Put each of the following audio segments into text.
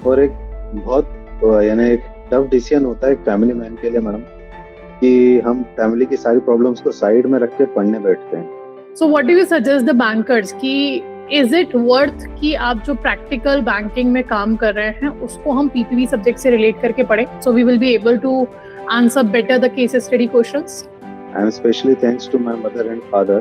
और एक बहुत यानी एक टफ डिसीजन होता है एक फैमिली मैन के लिए मैडम, कि हम फैमिली की सारी प्रॉब्लम्स को साइड में रख के पढ़ने बैठते हैं। So what do you suggest the bankers कि is it worth कि आप जो practical banking में काम कर रहे हैं उसको हम PPB सब्जेक्ट से रिलेट करके पढ़ें, so we will be able to answer better the case study questions? I am specially thanks to my mother and father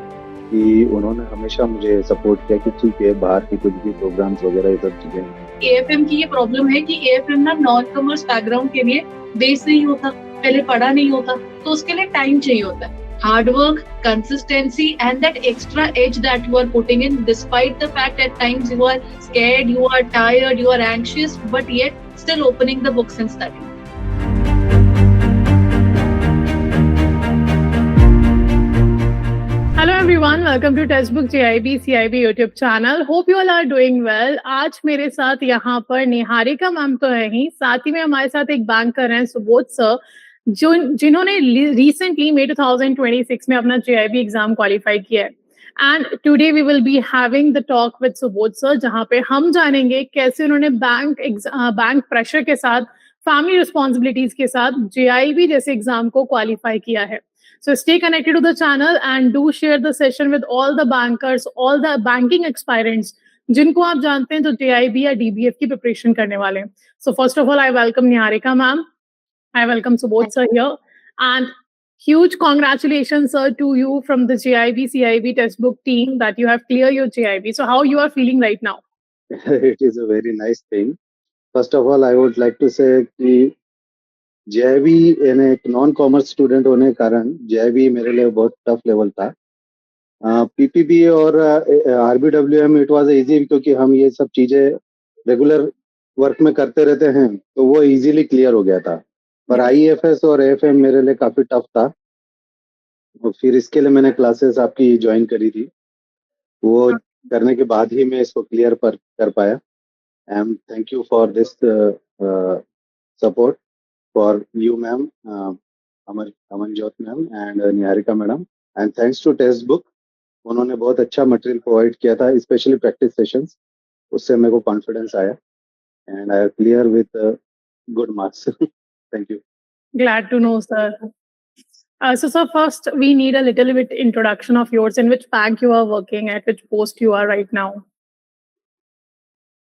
कि उन्होंने हमेशा मुझे सपोर्ट किया कि ठीक है, बाहर की कुछ भी प्रोग्राम्स वगैरह ये सब चीजें। एएफएम की ये प्रॉब्लम है कि एएफएम ना नॉन कॉमर्स बैकग्राउंड के लिए बेस नहीं होता, पहले पढ़ा नहीं होता, तो उसके लिए टाइम चाहिए होता है, hard work, consistency and that extra edge that you are putting in despite the fact at times you are scared, you are tired, you are anxious, but yet still opening the books and study. Hello everyone, welcome to Textbook JIB CIB YouTube channel. Hope you all are doing well. आज मेरे साथ यहाँ पर Niharika ma'am तो है ही, साथ ही में हमारे साथ एक बैंकर हैं सुबोध सर, जो जिन्होंने रिसेंटली मई 2026 में अपना JIB एग्जाम क्वालिफाई किया है. And today we will be having the talk with Subodh sir, जहाँ पे हम जानेंगे कैसे उन्होंने बैंक प्रेशर के साथ, फैमिली रिस्पॉन्सिबिलिटीज के साथ JIB जैसे एग्जाम को क्वालिफाई किया है. So stay connected to the channel and do share the session with all the bankers, all the banking aspirants जिनको आप जानते हैं जो JIB या DBF की प्रिपरेशन करने वाले हैं. So first of all, I welcome Niharika ma'am. I welcome Subodh sir here. And huge congratulations sir to you from the JIB CIB textbook team that you have cleared your JIB. So how you are feeling right now? It is a very nice thing. First of all, I would like to say कि JIB यानी एक non commerce student होने के कारण JIB मेरे लिए बहुत tough level था. PPB और RBWM इट वाज इजी क्योंकि हम ये सब चीजें रेगुलर वर्क में करते रहते हैं, तो वो इजीली क्लियर हो गया था. पर IEFS और AFM मेरे लिए काफी टफ था, और फिर इसके लिए मैंने क्लासेस आपकी ज्वाइन करी थी. वो करने के बाद ही मैं इसको क्लियर कर पाया. And thank you for this support for you ma'am, Amanjot ma'am and Niharika madam, and thanks to textbook. उन्होंने बहुत अच्छा मटेरियल प्रोवाइड किया था, स्पेशली प्रैक्टिस सेशंस. उससे मेरे को कॉन्फिडेंस आया and I clear with good marks. Thank you. Glad to know sir. So sir, first we need a little bit introduction of yours, in which bank you are working, at which post you are right now.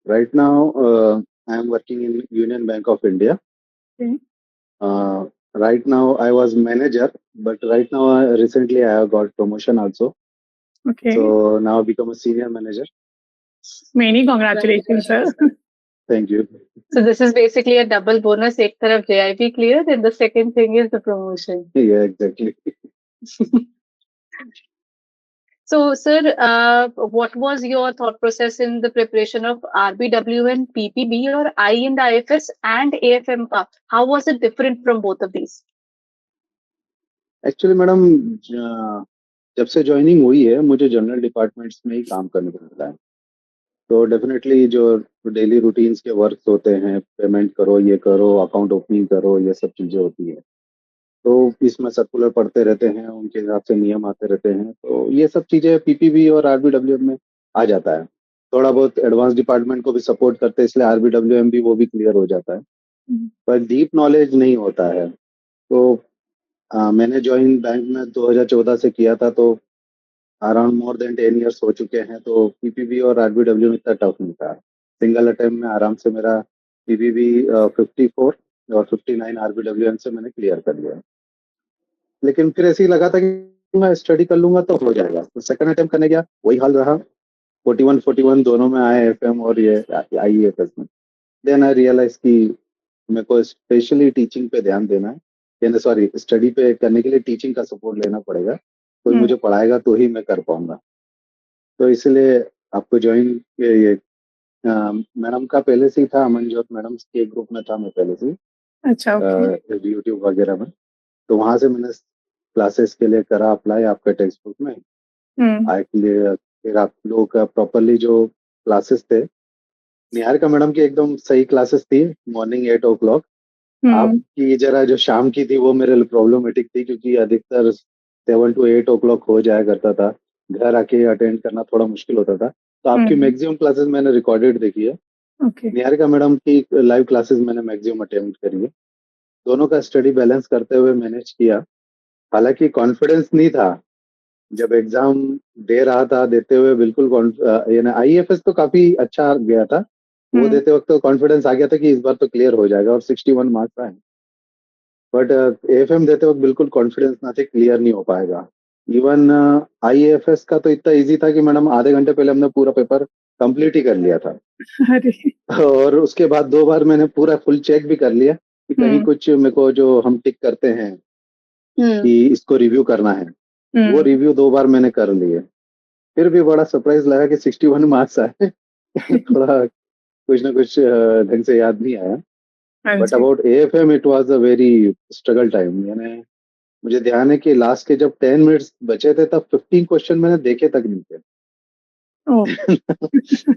Right now I am working in Union Bank of India. Okay. Right now I was manager, but right now recently I have got promotion also. Okay. So now I become a senior manager. Many congratulations sir. Thank you. So this is basically a double bonus. एक तरफ JIB clear, and the second thing is the promotion. Yeah, exactly. So, sir, what was your thought process in the preparation of RBW and PPB or I and IFS and AFM? How was it different from both of these? Actually, madam जब से joining हुई है मुझे general departments में ही काम करने को मिला है. तो डेफिनेटली जो डेली रूटीन्स के वर्क होते हैं, पेमेंट करो, ये करो, अकाउंट ओपनिंग करो, ये सब चीजें होती है. तो इसमें सर्कुलर पढ़ते रहते हैं, उनके हिसाब से नियम आते रहते हैं. तो ये सब चीजें PPB और RBWM में आ जाता है. थोड़ा बहुत एडवांस डिपार्टमेंट को भी सपोर्ट करते हैं, इसलिए RBWM भी वो भी क्लियर हो जाता है. पर डीप नॉलेज नहीं होता है. तो मैंने ज्वाइन बैंक में 2014 से किया था, तो अराउंड मोर देन 10 इयर्स हो चुके हैं. तो PPB और RBWM इतना टफ नहीं था. सिंगल अटेम्प्ट में आराम से मेरा PPB 54 और 59 RBWM से मैंने क्लियर कर लिया. लेकिन फिर ऐसे ही लगा था कि मैं स्टडी कर लूंगा तो हो जाएगा. तो सेकंड अटेम्प्ट करने गया, वही हाल रहा. 41 दोनों में आए, FM और ये IEFS में. देन आई रियलाइज कि मेरे को स्पेशली टीचिंग पे ध्यान देना है, यानी सॉरी स्टडी पे करने के लिए टीचिंग का सपोर्ट लेना पड़ेगा. कोई मुझे पढ़ाएगा तो ही मैं कर पाऊंगा. तो इसलिए आपको ज्वाइन ये मैडम का पहले से ही था, अमनजोत मैडम के ग्रुप में था मैं पहले से. अच्छा. यूट्यूब वगैरह में. तो वहां से मैंने क्लासेस के लिए करा अप्लाई आपके टेक्स्ट बुक में. I clear. फिर आप लोगों का प्रॉपरली जो क्लासेस थे, निहारिका मैडम की एकदम सही क्लासेस थी, मॉर्निंग 8 o'clock. आपकी जरा जो शाम की थी वो मेरे लिए प्रॉब्लमेटिक थी, क्योंकि अधिकतर 7 to 8 o'clock हो जाया करता था. घर आके अटेंड करना थोड़ा मुश्किल होता था. तो आपकी मैक्सिमम क्लासेस मैंने रिकॉर्डेड देखी है. ओके। निहारिका मैडम की लाइव क्लासेस मैंने मैक्सिमम अटेम्प्ट करी है। दोनों का स्टडी बैलेंस करते हुए मैनेज किया। हालाँकि कॉन्फिडेंस नहीं था, जब एग्ज़ाम दे रहा था, देते हुए बिल्कुल यानी आईएफएस तो काफ़ी अच्छा गया था। वो हुँ, देते वक़्त तो कॉन्फिडेंस आ गया था कि इस बार तो क्लियर हो जाएगा और 61 मार्क्स आए। बट एएफएम देते वक़्त बिल्कुल कॉन्फिडेंस ना थे, क्लियर नहीं हो पाएगा। इवन आईएएफएस का तो इतना ईज़ी था कि मैडम आधे घंटे पहले हमने पूरा पेपर कंप्लीट ही कर लिया था। अरे! और उसके बाद 2 बार मैंने पूरा फुल चेक भी कर लिया कि कहीं हुँ, कुछ मेरे को जो हम टिक करते हैं हुँ, कि इसको रिव्यू करना है, वो हुँ। रिव्यू 2 बार मैंने कर लिए। फिर भी बड़ा सरप्राइज़ लगा कि 61 मार्क्स आए। थोड़ा कुछ ना कुछ ढंग से याद नहीं आया। हाँ बट जी। About AFM it was a very struggle time. यानी मुझे ध्यान है कि लास्ट के जब 10 मिनट्स बचे थे तब 15 क्वेश्चन मैंने देखे तक नहीं थे। ओह!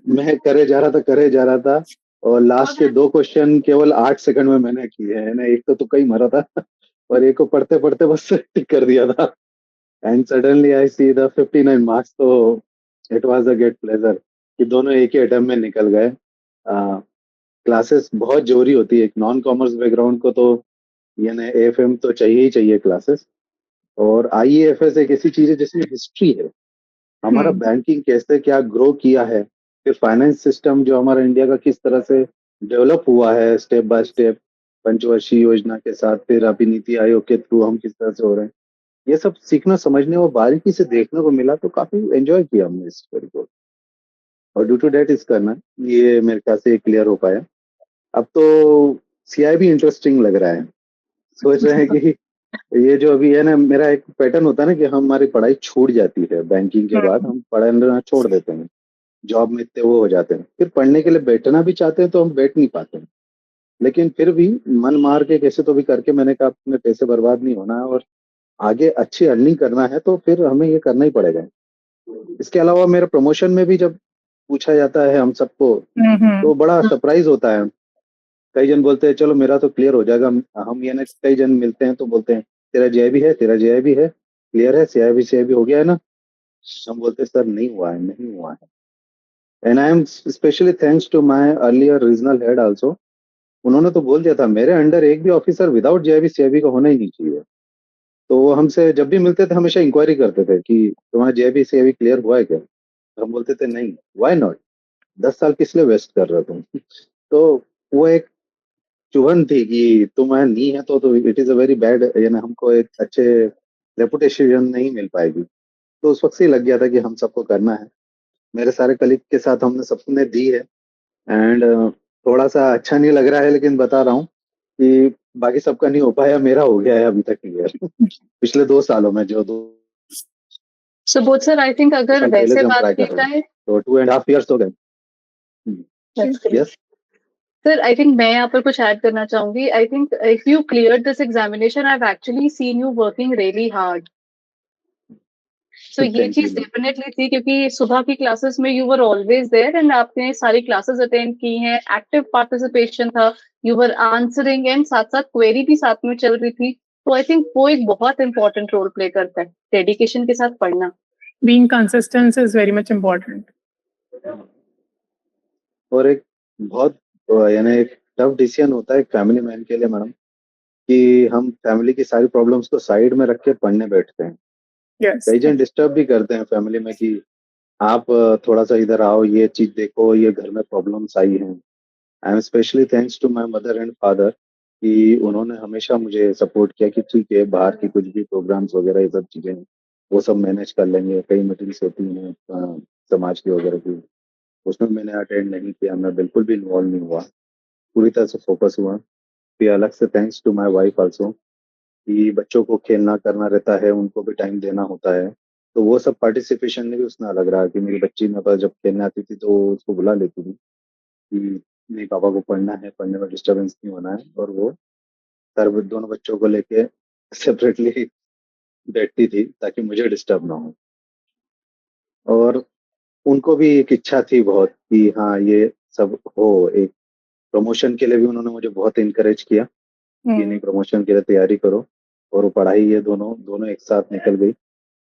मैं करे जा रहा था और लास्ट के 2 क्वेश्चन केवल 8 सेकंड में मैंने किए हैं ना, एक तो तुक्का ही मारा था और एक को पढ़ते-पढ़ते बस टिक कर दिया था। And suddenly I see the 59 marks. तो it was a great pleasure कि दोनों एक ही अटेम्प्ट में निकल गए। क्लासेस बहुत ज़रूरी होती है, एक नॉन कॉमर्स बैकग्राउंड को तो यानी एएफएम तो चाहिए ही चाहिए क्लासेस। और आईएएफएस एक ऐसी चीज़ है जिसमें हिस्ट्री है। हमारा हुँ, बैंकिंग कैसे क्या ग्रो किया है, फिर फाइनेंस सिस्टम जो हमारा इंडिया का किस तरह से डेवलप हुआ है स्टेप बाय स्टेप, पंचवर्षीय योजना के साथ, फिर अभी नीति आयोग के थ्रू हम किस तरह से हो रहे हैं। ये सब सीखना, समझने और बारीकी से देखने को मिला, तो काफ़ी एन्जॉय किया हमने इस स्टोरी को। और ड्यू टू दैट इसका ना ये मेरे ख्याल से क्लियर हो पाया। अब तो सीआईबी इंटरेस्टिंग लग रहा है। सोच रहे हैं कि ये जो अभी है ना, मेरा एक पैटर्न होता है ना कि हमारी पढ़ाई छूट जाती है बैंकिंग के बाद, हुँ, हम पढ़ना छोड़ देते हैं। जॉब में इतने वो हो जाते हैं। फिर पढ़ने के लिए बैठना भी चाहते हैं तो हम बैठ नहीं पाते हैं। लेकिन फिर भी मन मार के कैसे तो भी करके मैंने कहा अपने पैसे बर्बाद नहीं होना है और आगे अच्छी अर्निंग करना है, तो फिर हमें ये करना ही पड़ेगा। इसके अलावा मेरा प्रमोशन में भी जब पूछा जाता है हम सबको, हुँ, हुँ। तो बड़ा सरप्राइज़ होता है। कई जन बोलते हैं चलो मेरा तो क्लियर हो जाएगा। हम ये ना कई जन मिलते हैं तो बोलते हैं तेरा जेईबी है, तेरा जेईबी है, क्लियर है, सीआईबी हो गया है ना? हम बोलते हैं सर नहीं हुआ है, नहीं हुआ है। And I am specially thanks to my earlier regional head also. उन्होंने तो बोल दिया था मेरे अंडर एक भी ऑफिसर विदाउट जेईबी सीआईबी का होना ही नहीं चाहिए। तो वो हमसे जब भी मिलते थे हमेशा इंक्वायरी करते थे कि तुम्हारा जेईबी सीआईबी क्लियर हुआ है क्या? तो हम बोलते थे नहीं, व्हाई नॉट? 10 साल किस लिए वेस्ट कर रहे हो तुम? तो वो एक चुभन थी कि तुम्हारा नहीं है तो it is a very bad, यानी हमको एक अच्छे रेपुटेशन नहीं मिल पाएगी। तो उस वक़्त से ही लग गया था कि हम सबको करना है। मेरे सारे कलीग के साथ हमने सबने दी है। एंड थोड़ा-सा अच्छा नहीं लग रहा है, लेकिन बता रहा हूँ कि बाकी सबका नहीं हो पाया, मेरा हो गया है अभी तक क्लियर। पिछले 2 सालों में, जो 2 so both sir I think अगर साल पहले वैसे से हम बात ट्राई की कर रहे हैं। जाए। तो 2 एंड हाफ ईयर्स हो गए। Hmm, that's great. Yes. Sir I think मैं यहाँ पर कुछ ऐड करना चाहूंगी। I think if you clear this examination I have actually seen you working really hard. So ये थैंक यू चीज मैम। डेफिनेटली थी क्योंकि सुबह की क्लासेस में you were always there and आपने सारी क्लासेस अटेंड की हैं, एक्टिव पार्टिसिपेशन था, यू वर आंसरिंग एंड साथ साथ क्वेरी भी साथ में चल रही थी। तो आई थिंक वो एक बहुत इंपॉर्टेंट रोल प्ले करता है, डेडिकेशन के साथ पढ़ना। Being consistent is very much important. और एक बहुत यानी एक टफ डिसीजन होता है एक फैमिली मैन के लिए मैडम, कि हम फैमिली की सारी प्रॉब्लम्स को साइड में रख के पढ़ने बैठते हैं। Yes. कई जन डिस्टर्ब भी करते हैं फैमिली में कि आप थोड़ा-सा इधर आओ, ये चीज़ देखो, ये घर में प्रॉब्लम्स आई हैं। I am specially thanks to my mother and father कि उन्होंने हमेशा मुझे सपोर्ट किया कि ठीक है, बाहर की कुछ भी प्रोग्राम्स वगैरह ये सब चीज़ें हैं, वो सब मैनेज कर लेंगे। कई मीटिंग्स होती हैं समाज की वगैरह की, उसमें मैंने अटेंड नहीं किया, मैं बिल्कुल भी इन्वॉल्व नहीं हुआ, पूरी तरह से फोकस हुआ। फिर अलग से thanks to my wife also कि बच्चों को खेलना करना रहता है, उनको भी टाइम देना होता है। तो वो सब पार्टिसिपेशन में भी उसने अलग रहा कि मेरी बच्ची मेरे पास जब खेलने आती थी तो उसको बुला लेती थी कि नहीं पापा को पढ़ना है, पढ़ने में डिस्टर्बेंस नहीं होना है, और वो सर दोनों बच्चों को लेके सेपरेटली बैठती थी ताकि मुझे डिस्टर्ब ना हो। और उनको भी एक इच्छा थी बहुत कि हाँ, ये सब हो। एक प्रमोशन के लिए भी उन्होंने मुझे बहुत एनकरेज किया कि नहीं Hmm. प्रमोशन के लिए तैयारी करो, और वो पढ़ाई ये दोनों दोनों एक साथ निकल गई।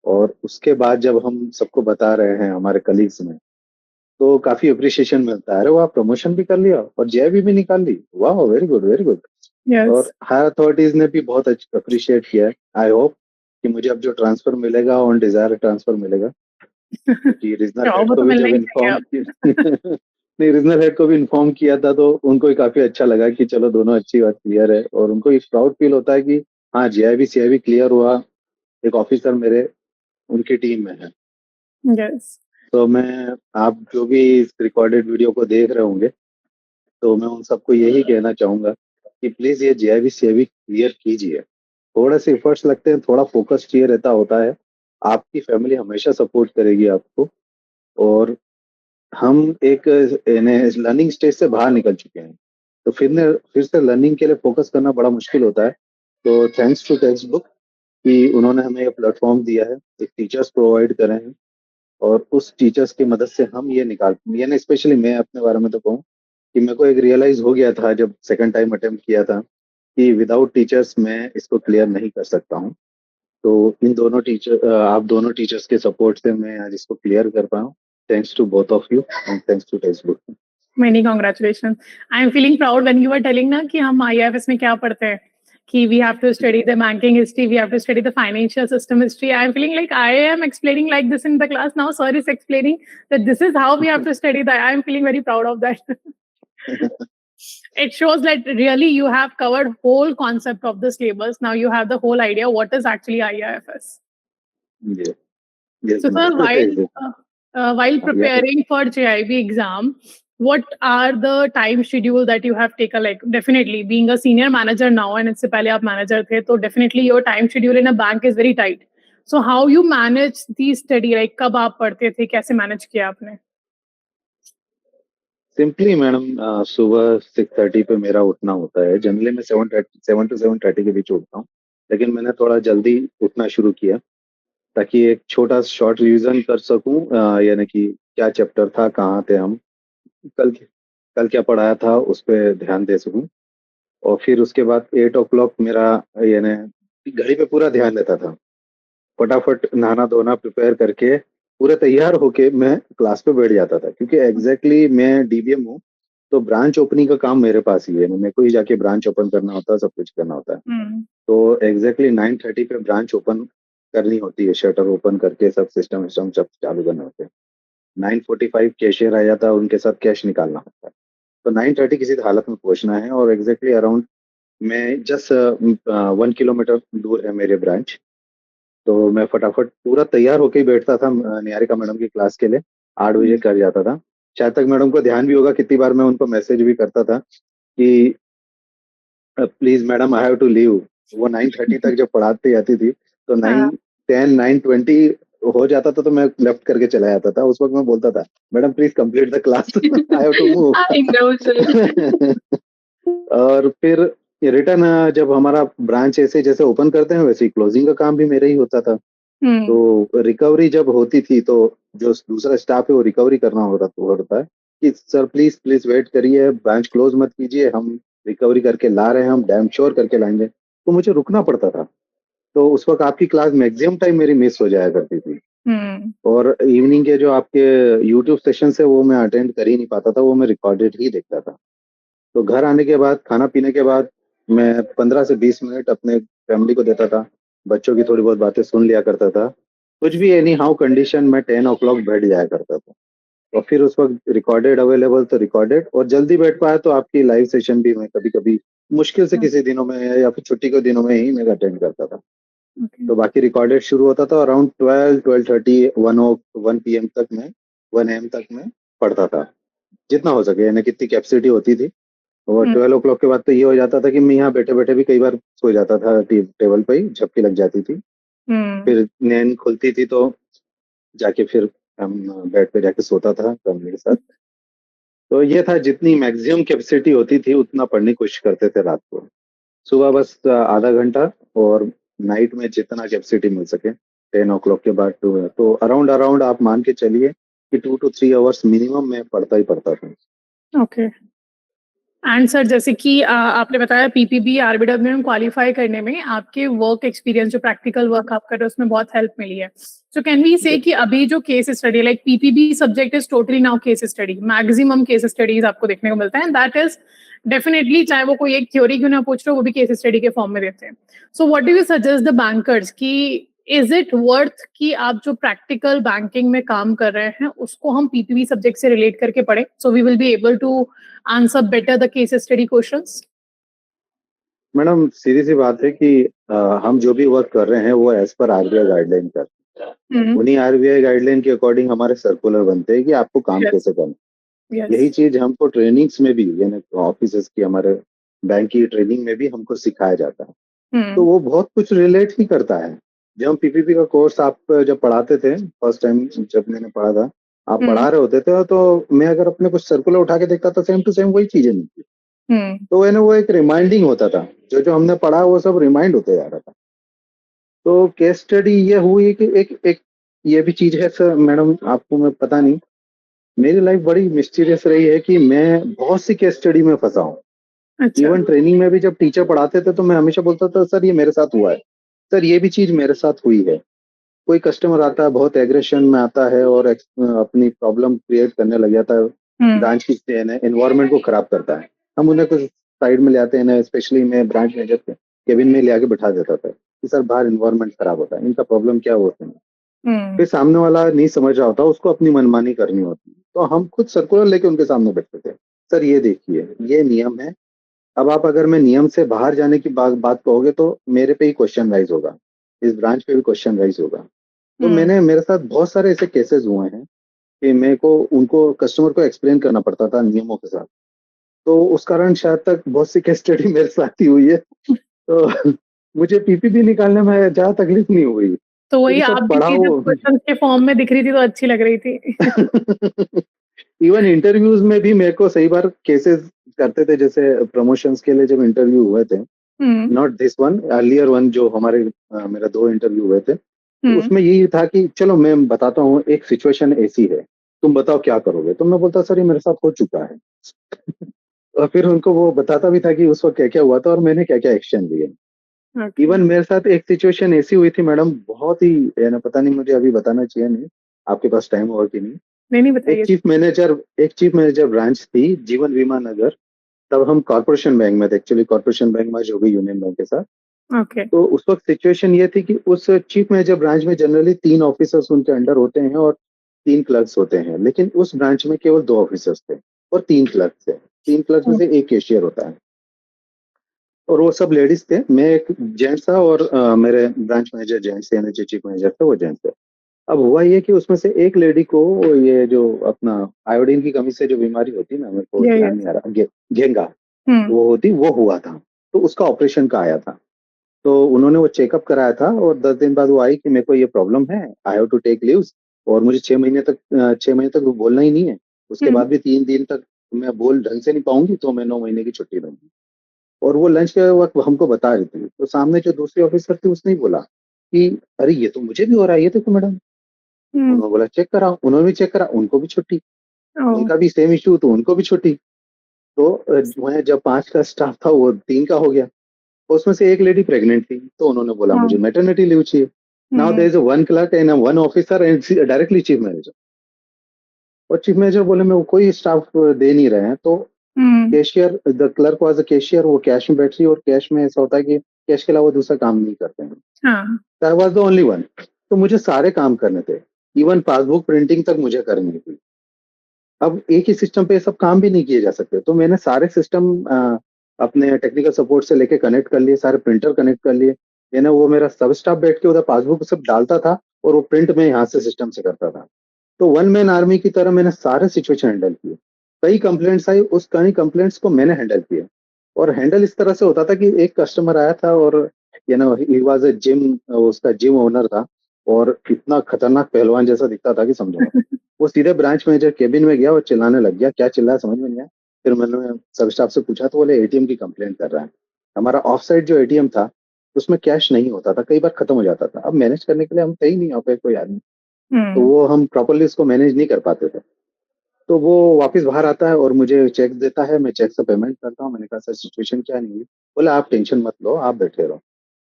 और उसके बाद जब हम सबको बता रहे हैं हमारे कलीग्स में, तो काफी अप्रिशिएशन मिलता है, अरे वाह प्रमोशन भी कर लिया और जेआईबी भी निकाल ली, वाह very good very good. Yes. और हायर अथॉरिटीज ने भी बहुत अप्रिशिएट किया है। आई होप कि मुझे अब जो ट्रांसफर मिलेगा ऑन डिजायर ट्रांसफर मिलेगा, क्योंकि रीजनल हेड वो को तो भी मिलना जब ही चाहिए इन्फॉर्म अब। किया नहीं, रीजनल हेड को भी इन्फॉर्म किया था तो उनको भी काफी अच्छा लगा कि चलो दोनों अच्छी बात क्लियर है, और उनको एक प्राउड फील होता है कि हाँ जेआईबी सीआईबी क्लियर हुआ, एक ऑफिसर मेरे उनकी टीम में है। यस। तो मैं, आप जो भी इस रिकॉर्डेड वीडियो को देख रहे होंगे, तो मैं उन सबको यही कहना चाहूंगा कि प्लीज ये जेआईबी सीआईबी क्लियर कीजिए। थोड़े से एफर्ट्स लगते हैं, थोड़ा फोकस चाहिए रहता होता है, आपकी फैमिली हमेशा सपोर्ट करेगी आपको। और हम एक लर्निंग स्टेज से बाहर निकल चुके हैं, तो फिर से लर्निंग के लिए फोकस करना बड़ा मुश्किल होता है। तो थैंक्स टू टेक्स्ट बुक कि उन्होंने हमें ये प्लेटफॉर्म दिया है, एक टीचर्स प्रोवाइड करे हैं, और उस टीचर्स की मदद से हम ये निकाल, ये ना स्पेशली मैं अपने बारे में तो कहूँ कि मेरे को एक रियलाइज हो गया था जब सेकंड टाइम अटेम्प्ट किया था कि विदाउट टीचर्स मैं इसको क्लियर नहीं कर सकता हूँ। तो इन दोनों टीचर, आप दोनों टीचर्स के सपोर्ट से मैं आज इसको क्लियर कर पाया हूँ। Thanks to both of you and thanks to text book. Many congratulation. I am feeling proud when you were telling ना कि हम आईआईएफएस में क्या पढ़ते हैं, कि we have to study the banking history, we have to study the financial system history. I am feeling like I am explaining like this in the class now, sir is explaining that this is how we have to study that. I am feeling very proud of that. It shows that really you have covered whole concept of the syllabus. Now you have the whole idea what is actually IIFS. Yes, So sir, ma'am. while Yeah. preparing for JIB exam, what are the time schedule that you have taken? Like definitely being a senior manager now, and इससे पहले आप manager थे, तो definitely your time schedule in a bank is very tight. So how you manage the study? Like कब आप पढ़ते थे, कैसे manage किया आपने? सिंपली मैडम, सुबह 6:30 पे मेरा उठना होता है। जनरली मैं 7 to 7:30 के बीच उठता हूँ, लेकिन मैंने थोड़ा जल्दी उठना शुरू किया ताकि एक छोटा शॉर्ट रिवीजन कर सकूं, यानी कि क्या चैप्टर था, कहाँ थे हम, कल कल क्या पढ़ाया था, उस पर ध्यान दे सकूं। और फिर उसके बाद 8 o'clock मेरा, यानी घड़ी पे पूरा ध्यान देता था। फटाफट नहाना धोना प्रिपेयर करके पूरे तैयार होके मैं क्लास पे बैठ जाता था, क्योंकि एग्जैक्टली मैं डीबीएम हूँ, तो ब्रांच ओपनिंग का काम मेरे पास ही है, मेरे को ही जाके ब्रांच ओपन करना होता है, सब कुछ करना होता है। तो एग्जैक्टली 9:30 पे ब्रांच ओपन करनी होती है, शटर ओपन करके सब सिस्टम विस्टम सब चालू करने होते हैं। 9:45 कैशियर आ जाता है, उनके साथ कैश निकालना होता है। तो 9:30 किसी हालत में पहुंचना है, और एग्जैक्टली अराउंड, मैं जस्ट 1 किलोमीटर दूर है मेरे ब्रांच। तो मैं फटाफट पूरा तैयार होके ही बैठता था निहारिका मैडम की क्लास के लिए। 8 बजे कर जाता था। शायद तक मैडम को ध्यान भी होगा, कितनी बार मैं उनको मैसेज भी करता था कि please madam I have to leave. वो 9:30 तक जब पढ़ाती जाती थी, तो 9:10 9:20 हो जाता था, तो मैं लेफ्ट करके चला जाता था। उस वक्त मैं बोलता था, madam please complete the class, I have to move. I know, sir. और फिर रिटर्न, जब हमारा ब्रांच ऐसे जैसे ओपन करते हैं वैसे ही क्लोजिंग का काम भी मेरा ही होता था। तो रिकवरी जब होती थी, तो जो दूसरा स्टाफ है वो रिकवरी करना होता है कि सर प्लीज प्लीज वेट करिए, ब्रांच क्लोज मत कीजिए, हम रिकवरी करके ला रहे हैं, हम डैम श्योर करके लाएंगे। तो मुझे रुकना पड़ता था। तो उस वक्त आपकी क्लास मैक्सिमम टाइम मेरी मिस हो जाया करती थी। और इवनिंग के जो आपके यूट्यूब सेशन है वो मैं अटेंड कर ही नहीं पाता था, वो मैं रिकॉर्डेड ही देखता था। तो घर आने के बाद, खाना पीने के बाद, मैं 15 से 20 मिनट अपने फैमिली को देता था, बच्चों की थोड़ी बहुत बातें सुन लिया करता था। कुछ भी एनी हाउ कंडीशन में 10 o'clock बैठ जाया करता था। और फिर उस वक्त रिकॉर्डेड अवेलेबल तो रिकॉर्डेड, और जल्दी बैठ पाया तो आपकी लाइव सेशन भी मैं कभी कभी मुश्किल से किसी दिनों में या फिर छुट्टी के दिनों में ही मैं अटेंड करता था। तो बाकी रिकॉर्डेड शुरू होता था अराउंड 12-12:30 1 PM तक मैं 1 AM तक मैं पढ़ता था, जितना हो सके, यानी कितनी कैपेसिटी होती थी। और 12 o'clock के बाद तो ये हो जाता था कि मैं यहाँ बैठे बैठे भी कई बार सो जाता था, टेबल पे ही झपकी लग जाती थी। फिर नींद खुलती थी तो जाके फिर हम बेड पे जाके सोता था फैमिली के साथ। तो ये था, जितनी मैक्सिमम कैपेसिटी होती थी उतना पढ़ने की कोशिश करते थे रात को। सुबह बस आधा घंटा, और नाइट में जितना कैपेसिटी मिल सके 10 o'clock के बाद तो अराउंड अराउंड आप मान के चलिए कि 2 to 3 hours मिनिमम मैं पढ़ता ही पढ़ता था। ओके। एंड सर जैसे कि आपने बताया पीपीबी आरबीडब्ल्यू में क्वालिफाई करने में आपके वर्क एक्सपीरियंस जो प्रैक्टिकल वर्क आप कर रहे हो उसमें बहुत हेल्प मिली है. सो कैन वी से कि अभी जो case study like PPB subject is totally now case study, maximum case studies आपको देखने को मिलता है एंड दैट इज डेफिनेटली, चाहे वो कोई एक थ्योरी क्यों ना पूछ रहे हो वो भी केस स्टडी के फॉर्म में देते हैं. So what do you suggest the bankers कि इज इट वर्थ कि आप जो प्रैक्टिकल बैंकिंग में काम कर रहे हैं उसको हम पीपीबी सब्जेक्ट से रिलेट करके पढ़ें so we will be able to answer better the case study questions? Madam सीधी सी बात है कि हम जो भी वर्क कर रहे हैं वो एज पर आरबीआई गाइडलाइन कर रहे हैं। उन्हीं आरबीआई गाइडलाइन के अकॉर्डिंग हमारे सर्कुलर बनते हैं कि आपको काम यस कैसे करना है। यस. यही चीज हमको ट्रेनिंग्स में भी यानी ऑफिसर्स की हमारे बैंक की ट्रेनिंग में भी हमको सिखाया जाता है। तो वो बहुत कुछ रिलेट ही करता है। जब हम पीपीपी का कोर्स आप जब पढ़ाते थे फर्स्ट टाइम जब मैंने पढ़ा था, आप पढ़ा रहे होते थे तो मैं अगर अपने कुछ सर्कुलर उठा के देखता था सेम टू सेम वही चीजें मिलती। तो है ना वो एक रिमाइंडिंग होता था, जो जो हमने पढ़ा वो सब रिमाइंड होते जा रहा था। तो केस स्टडी ये हुई कि एक एक ये भी चीज है सर मैडम, आपको मैं पता नहीं, मेरी लाइफ बड़ी मिस्टीरियस रही है कि मैं बहुत सी केस स्टडी में फंसा हूँ। अच्छा. इवन ट्रेनिंग में भी जब टीचर पढ़ाते थे तो मैं हमेशा बोलता था सर ये मेरे साथ हुआ है, सर ये भी चीज मेरे साथ हुई है। कोई कस्टमर आता है बहुत एग्रेशन में आता है और अपनी प्रॉब्लम क्रिएट करने लग जाता है, ब्रांच की एनवायरमेंट को खराब करता है। हम उन्हें कुछ साइड में ले आते हैं ना, स्पेशली मैं ब्रांच मैनेजर के केबिन में ले आके बिठा देता था कि सर बाहर एनवायरमेंट खराब होता है, इनका प्रॉब्लम क्या होता है। फिर सामने वाला नहीं समझ रहा होता, उसको अपनी मनमानी करनी होती है, तो हम खुद सर्कुलर लेके उनके सामने बैठते थे, सर ये देखिए ये नियम है। अब आप अगर मैं नियम से बाहर जाने की बात कहोगे तो मेरे पे ही क्वेश्चन राइज होगा, इस ब्रांच पे भी क्वेश्चन राइज होगा। तो मेरे साथ बहुत सारे ऐसे केसेस हुए हैं कि मेरे को उनको कस्टमर को एक्सप्लेन करना पड़ता था नियमों के साथ। तो उस कारण शायद तक बहुत सी केस स्टडी मेरे साथ ही हुई है। तो मुझे पीपीपी निकालने में ज्यादा तकलीफ नहीं हुई, तो वही क्योंकि सब आपकी पढ़ा चीजें हो। क्वेश्चन के फॉर्म में दिख रही थी तो अच्छी लग रही थी. इवन इंटरव्यूज में भी मेरे को सही बार केसेस करते थे, जैसे प्रमोशंस के लिए जब इंटरव्यू हुए थे, not this one, earlier one, जो हमारे मेरा 2 इंटरव्यू हुए थे, तो उसमें यही था कि चलो मैं बताता हूँ एक सिचुएशन ऐसी है, तुम बताओ क्या करोगे। तो मैं बोलता सर ये मेरे साथ हो चुका है। और फिर उनको वो बताता भी था कि उस वक्त क्या क्या हुआ था और मैंने क्या क्या एक्शन लिए। इवन मेरे साथ एक सिचुएशन ऐसी हुई थी मैडम, बहुत ही ना, पता नहीं मुझे अभी बताना चाहिए नहीं, आपके पास टाइम होगा कि नहीं। नहीं एक बताइए. चीफ मैनेजर ब्रांच थी जीवन बीमा नगर। तब हम कॉर्पोरेशन बैंक में थे, एक्चुअली कॉर्पोरेशन बैंक में जो भी यूनियन बैंक के साथ। ओके. तो उस वक्त सिचुएशन ये थी कि उस चीफ मैनेजर ब्रांच में जनरली 3 ऑफिसर्स उनके अंडर होते हैं और 3 क्लर्क्स होते हैं, लेकिन उस ब्रांच में केवल 2 ऑफिसर्स थे और 3 क्लर्क्स थे। 3 क्लर्क्स में से एक कैशियर होता है और वो सब लेडीज थे। मैं एक जेंट्स था और मेरे ब्रांच मैनेजर जेंट्स थे, यानी जो चीफ मैनेजर थे वो जेंट्स थे। अब हुआ ये कि उसमें से एक लेडी को ये जो अपना आयोडीन की कमी से जो बीमारी होती है ना, मेरे को ध्यान नहीं आ रहा, घेंगा वो हुआ था। तो उसका ऑपरेशन का आया था, तो उन्होंने वो चेकअप कराया था और 10 दिन बाद वो आई कि मेरे को ये प्रॉब्लम है, I have to take leaves, और मुझे 6 महीने तक वो बोलना ही नहीं है। उसके बाद भी 3 दिन तक मैं बोल ढंग से नहीं पाऊंगी, तो मैं 9 महीने की छुट्टी लूंगी। और वो लंच के वक्त हमको बता रही थी, तो सामने जो दूसरी ऑफिसर थी उसने ही बोला कि अरे ये तो मुझे भी हो रहा है, ये देखो मैडम। उन्होंने बोला चेक कराओ, उन्होंने भी चेक करा, उनको भी छुट्टी, उनका भी सेम इश्यू, तो उनको भी छुट्टी। तो वह जब 5 का स्टाफ था वो 3 का हो गया। उसमें से एक लेडी प्रेग्नेंट थी, तो उन्होंने बोला मुझे मैटरनिटी लीव चाहिए। Now there is one clerk and one officer and directly chief manager. और चीफ मैनेजर बोले मैं कोई स्टाफ दे नहीं रहे हैं, तो cashier, the clerk was the cashier, वो कैश में बैठ रही, और कैश में ऐसा होता है कि कैश के अलावा दूसरा काम नहीं करते हैं। आई वाज द ओनली वन, तो मुझे सारे काम करने थे, इवन पासबुक प्रिंटिंग तक मुझे करनी थी। अब एक ही सिस्टम पे सब काम भी नहीं किए जा सकते, तो मैंने सारे सिस्टम अपने टेक्निकल सपोर्ट से लेके कनेक्ट कर लिए, सारे प्रिंटर कनेक्ट कर लिए। यानी वो मेरा सब स्टाफ बैठ के उधर पासबुक सब डालता था और वो प्रिंट में यहाँ से सिस्टम से करता था। तो वन मैन आर्मी की तरह मैंने सारे सिचुएशन हैंडल किए। कई कंप्लेंट्स आई, उस कई कंप्लेंट्स को मैंने हैंडल किया। और हैंडल इस तरह से होता था कि एक कस्टमर आया था और ही वाज अ जिम, उसका जिम ओनर था और इतना खतरनाक पहलवान जैसा दिखता था कि समझो मत। वो सीधे ब्रांच मैनेजर केबिन में गया और चिल्लाने लग गया, क्या चिल्लाया समझ में नहीं आया। फिर मैंने सब स्टाफ से पूछा तो बोले एटीएम की कंप्लेंट कर रहा है। हमारा ऑफ साइड जो एटीएम था उसमें कैश नहीं होता था, कई बार खत्म हो जाता था। अब मैनेज करने के लिए हम थे ही नहीं यहाँ पे कोई आदमी, तो वो हम प्रॉपरली उसको मैनेज नहीं कर पाते थे। तो वो वापस बाहर आता है और मुझे चेक देता है, मैं चेक से पेमेंट करता हूँ। मैंने कहा सर सिचुएशन क्या नहीं हुई? बोला आप टेंशन मत लो, आप बैठे रहो।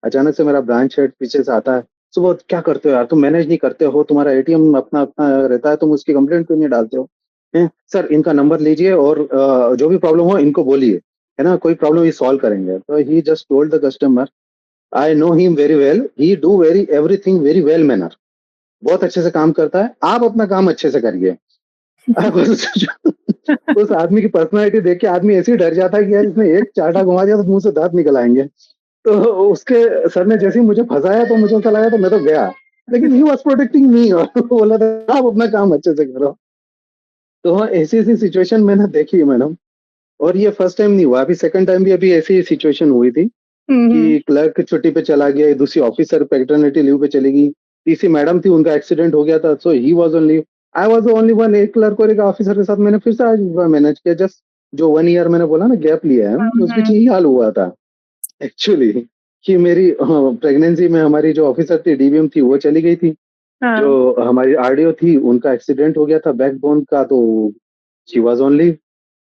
अचानक से मेरा ब्रांच हेड पीछे से आता है, सुबह क्या करते हो यार, तुम मैनेज नहीं करते हो, तुम्हारा एटीएम अपना अपना रहता है, तुम उसकी कंप्लेंट क्यों नहीं डालते हो? हैं सर इनका नंबर लीजिए और जो भी प्रॉब्लम हो इनको बोलिए, है ना, कोई प्रॉब्लम ये सॉल्व करेंगे। तो he just told the customer, I know him very well, he do very everything very well manner, बहुत अच्छे से काम करता है, आप अपना काम अच्छे से करिए। उस आदमी की पर्सनालिटी देख के आदमी ऐसे ही डर जाता है कि यार इसने एक चाटा घुमा दिया तो मुंह से दांत निकल आएंगे। तो उसके सर ने जैसे ही मुझे फंसाया तो मुझे ऐसा लगा तो मैं तो गया, लेकिन ही वॉज प्रोटेक्टिंग मी और बोला था आप अपना काम अच्छे से करो। तो हाँ, ऐसी ऐसी सिचुएशन मैंने देखी है मैडम। और ये फर्स्ट टाइम नहीं हुआ, अभी सेकंड टाइम भी अभी ऐसी सिचुएशन हुई थी हम्म। कि क्लर्क छुट्टी पे चला गया, दूसरी ऑफिसर पैटर्निटी लीव पे चली गई, तीसरी मैडम थी उनका एक्सीडेंट हो गया था, so he was on leave, I was the only one. एक क्लर्क और एक ऑफिसर के साथ मैंने फिर से आज मैनेज किया। जस्ट जो 1 ईयर मैंने बोला ना गैप लिया है, उस बीच यही हाल हुआ था एक्चुअली, कि मेरी प्रेगनेंसी में हमारी जो ऑफिसर थी डीवीएम थी वो चली गई थी, जो हाँ। हमारी आरडीओ थी उनका एक्सीडेंट हो गया था बैकबोन का, तो शी वाज ऑन लीव।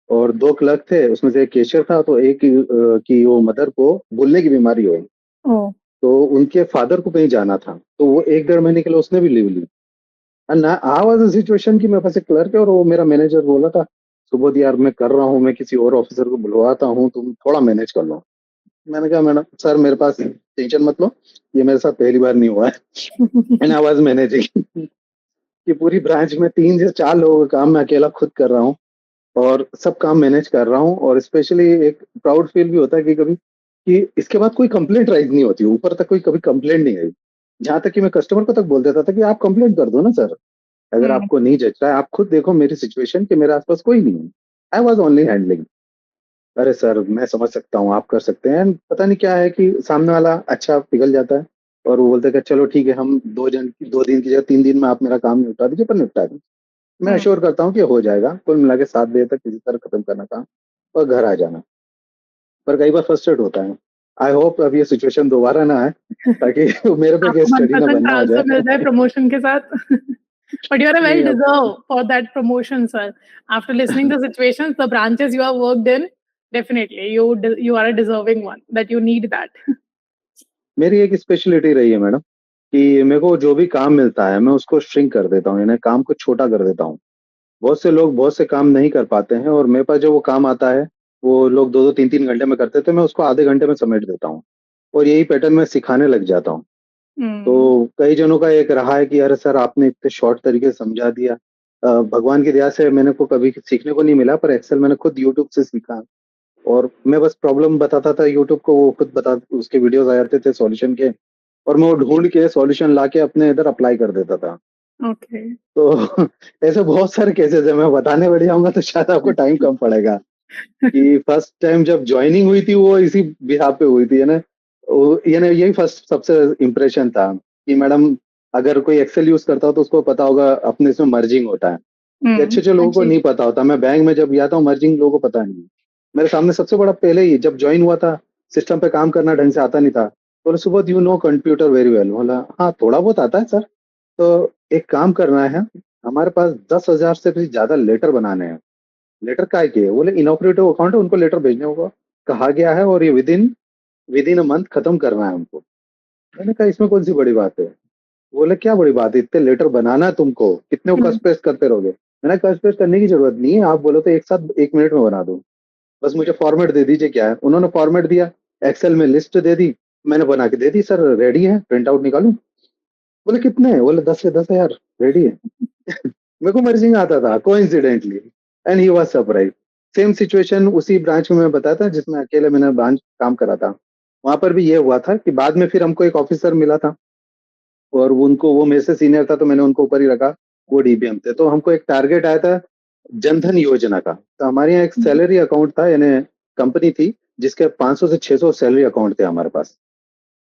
और दो क्लर्क थे, उसमें से एक केशियर था, तो एक की वो मदर को भूलने की बीमारी हुई, ओ। तो उनके फादर को कहीं जाना था, तो वो 1 डेढ़ महीने के लिए उसने भी लीव ली। And I was a situation कि मेरे पास एक क्लर्क है और वो मेरा मैनेजर बोला था, सुबोध यार मैं कर रहा हूँ, मैं किसी और ऑफिसर को बुलवाता हूँ, तुम थोड़ा मैनेज कर लो। मैंने कहा मैडम सर मेरे पास टेंशन मत लो, ये मेरे साथ पहली बार नहीं हुआ है। एंड आई वाज मैनेजिंग कि पूरी ब्रांच में 3 से 4 लोगों का काम मैं अकेला खुद कर रहा हूँ और सब काम मैनेज कर रहा हूँ। और स्पेशली एक प्राउड फील भी होता है कि कभी कि इसके बाद कोई कंप्लेंट राइज नहीं होती, ऊपर तक कोई कभी कंप्लेंट नहीं आई। जहां तक कि मैं कस्टमर को तक बोल देता था कि आप कंप्लेंट कर दो ना सर, अगर हम्म। आपको नहीं जच रहा है, आप खुद देखो मेरी सिचुएशन कि मेरे आसपास कोई नहीं है, आई वॉज ओनली हैंडलिंग। अरे सर मैं समझ सकता हूँ, आप कर सकते हैं। पता नहीं क्या है कि सामने वाला अच्छा पिघल जाता है और वो बोलते हैं कि चलो ठीक है, हम 2 दिन की जगह 3 दिन में आप मेरा काम निपटा दीजिए, पर निपटा दीजिए। मैं हम्म। अश्योर करता हूँ कि हो जाएगा, कुल मिला के 7 बजे तक किसी तरह खत्म करना काम और घर आ जाना। पर कई बार फ्रस्ट्रेट होता है। आई होप अब ये सिचुएशन दोबारा ना आए, ताकि मेरे पे केस आपको स्टडी ना मनपसंद बनना हो ट्रांसफर मिल जाए। जाए प्रमोशन के साथ। But you are well नहीं अब deserved for that promotion, sir. After listening the situations, the branches you have worked in, definitely you are a deserving one. That you need that. मेरी एक speciality रही है madam कि मेरे को जो भी काम मिलता है मैं उसको श्रिंक कर देता हूँ, यानी काम को छोटा कर देता हूँ। बहुत से लोग बहुत से काम नहीं कर पाते हैं और मेरे पास जो वो काम आता है वो लोग 2-2 3-3 घंटे में करते थे, मैं उसको आधे घंटे में समेट देता हूँ और यही पैटर्न मैं सिखाने लग जाता हूँ। Hmm. तो कई जनों का एक रहा है कि अरे सर आपने इतने शॉर्ट तरीके से समझा दिया। भगवान की दया से मैंने को कभी सीखने को नहीं मिला, पर एक्सेल मैंने खुद यूट्यूब से सीखा और मैं बस प्रॉब्लम बताता था यूट्यूब को, वो खुद बता उसके वीडियोस आ जाते थे सॉल्यूशन के और मैं वो ढूंढ के सॉल्यूशन ला के अपने इधर अप्लाई कर देता था। Okay. तो ऐसे बहुत सारे केसेस है, मैं बताने बैठ जाऊंगा तो शायद आपको टाइम कम पड़ेगा। कि फर्स्ट टाइम जब ज्वाइनिंग हुई थी वो इसी बिहाफ पे हुई थी, है ना, ये ना यही फर्स्ट सबसे इम्प्रेशन था कि मैडम अगर कोई एक्सेल यूज करता हो तो उसको पता होगा अपने इसमें मर्जिंग होता है, ये Hmm. अच्छे अच्छे लोगों को जी। नहीं पता होता। मैं बैंक में जब गया था मर्जिंग लोगों को पता नहीं। मेरे सामने सबसे बड़ा पहले ही जब ज्वाइन हुआ था, सिस्टम पे काम करना ढंग से आता नहीं था, बोले सुबह you know computer very well. बोला हाँ थोड़ा बहुत आता है सर। तो एक काम करना है, हमारे पास 10,000 से भी ज्यादा लेटर बनाने हैं। लेटर काय के? बोले इनऑपरेटिव अकाउंट है, उनको लेटर भेजने होगा, कहा गया है और ये विद इन अ मंथ खत्म करना है हमको। मैंने कहा इसमें कौन सी बड़ी बात है? बोले क्या बड़ी बात है, इतने लेटर बनाना है तुमको, कितने को Hmm. कस्ट पेस्ट करते रहोगे? मैंने कस्ट पेस्ट करने की जरूरत नहीं है, आप बोलो तो एक साथ 1 मिनट में बना दो, बस मुझे फॉर्मेट दे दीजिए क्या है। उन्होंने फॉर्मेट दिया, एक्सेल में लिस्ट दे दी, मैंने बना के दे दी, सर रेडी है, प्रिंट आउट निकालूं? बोले कितने हैं? बोले 10 से 10,000 रेडी है। मेरे को मर्जिंग आता था coincidentally and he was surprise. Same situation उसी ब्रांच में मैं बताया था जिसमें अकेले मैंने ब्रांच काम करा था, वहां पर भी ये हुआ था कि बाद में फिर हमको एक ऑफिसर मिला था और उनको वो मेरे से सीनियर था तो मैंने उनको ऊपर ही रखा, वो डीबीएम थे। तो हमको एक टारगेट आया था जनधन योजना का, तो हमारे यहाँ एक सैलरी अकाउंट था, यानी कंपनी थी जिसके 500 से 600 सैलरी अकाउंट थे हमारे पास।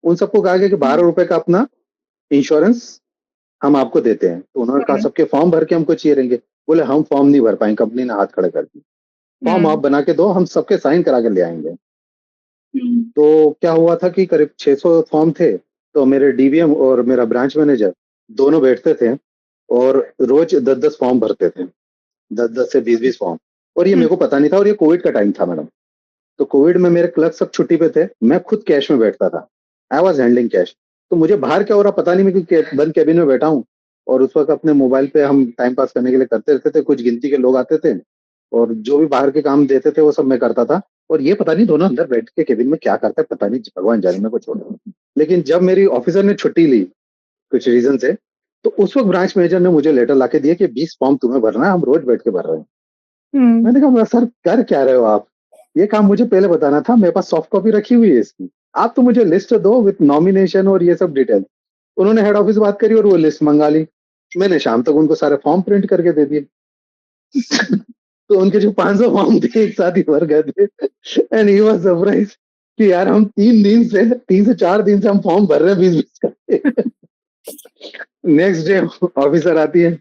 उन सबको कहा गया कि 12 रुपए का अपना इंश्योरेंस हम आपको देते हैं। तो उन्होंने कहा Hmm. सबके फॉर्म भर के हमको चाहिए रहेंगे। बोले हम फॉर्म नहीं भर पाएंगे, कंपनी ने हाथ खड़े कर दिए, फॉर्म आप Hmm. बना के दो, हम सबके साइन करा के ले आएंगे। हम्म। तो क्या हुआ था कि करीब 600 फॉर्म थे, तो मेरे डीवीएम और मेरा ब्रांच मैनेजर दोनों बैठते थे और रोज 10-10 फॉर्म भरते थे। 10-10 से 20-20 फॉर्म, और ये मेरे को पता नहीं था, और ये कोविड का टाइम था मैडम। तो कोविड में मेरे क्लर्क सब छुट्टी पे थे, मैं खुद कैश में बैठता था, आई वॉज हैंडलिंग कैश। तो मुझे बाहर क्या हो रहा पता नहीं, मैं क्योंकि बंद कैबिन में बैठा हूँ, और उस वक्त अपने मोबाइल पे हम टाइम पास करने के लिए करते रहते थे, कुछ गिनती के लोग आते थे और जो भी बाहर के काम देते थे वो सब मैं करता था, और ये पता नहीं दोनों अंदर बैठ के केबिन में क्या करते हैं, पता नहीं, भगवान जाने, में को छोड़। लेकिन जब मेरी ऑफिसर ने छुट्टी ली कुछ रीजन से, तो उस वक्त ब्रांच मैनेजर ने मुझे लेटर लाके दिया कि 20 फॉर्म तुम्हें भरना है, हम रोज बैठ के भर रहे हैं। मैंने कहा सर कर क्या रहे हो आप, ये काम मुझे पहले बताना था, मेरे पास सॉफ्ट कॉपी रखी हुई है इसकी, आप तो मुझे लिस्ट दो विथ नॉमिनेशन और ये सब डिटेल। उन्होंने हेड ऑफिस बात करी और वो लिस्ट मंगा ली, मैंने शाम तक उनको सारे फॉर्म प्रिंट करके दे दिए। तो उनके जो 500 फॉर्म थे एक साथ ही भर गए थे, एंड ही वाज सरप्राइज कि यार हम 3 से 4 दिन से हम फॉर्म भर रहे हैं 20-20 करके। नेक्स्ट डे ऑफिसर आती है,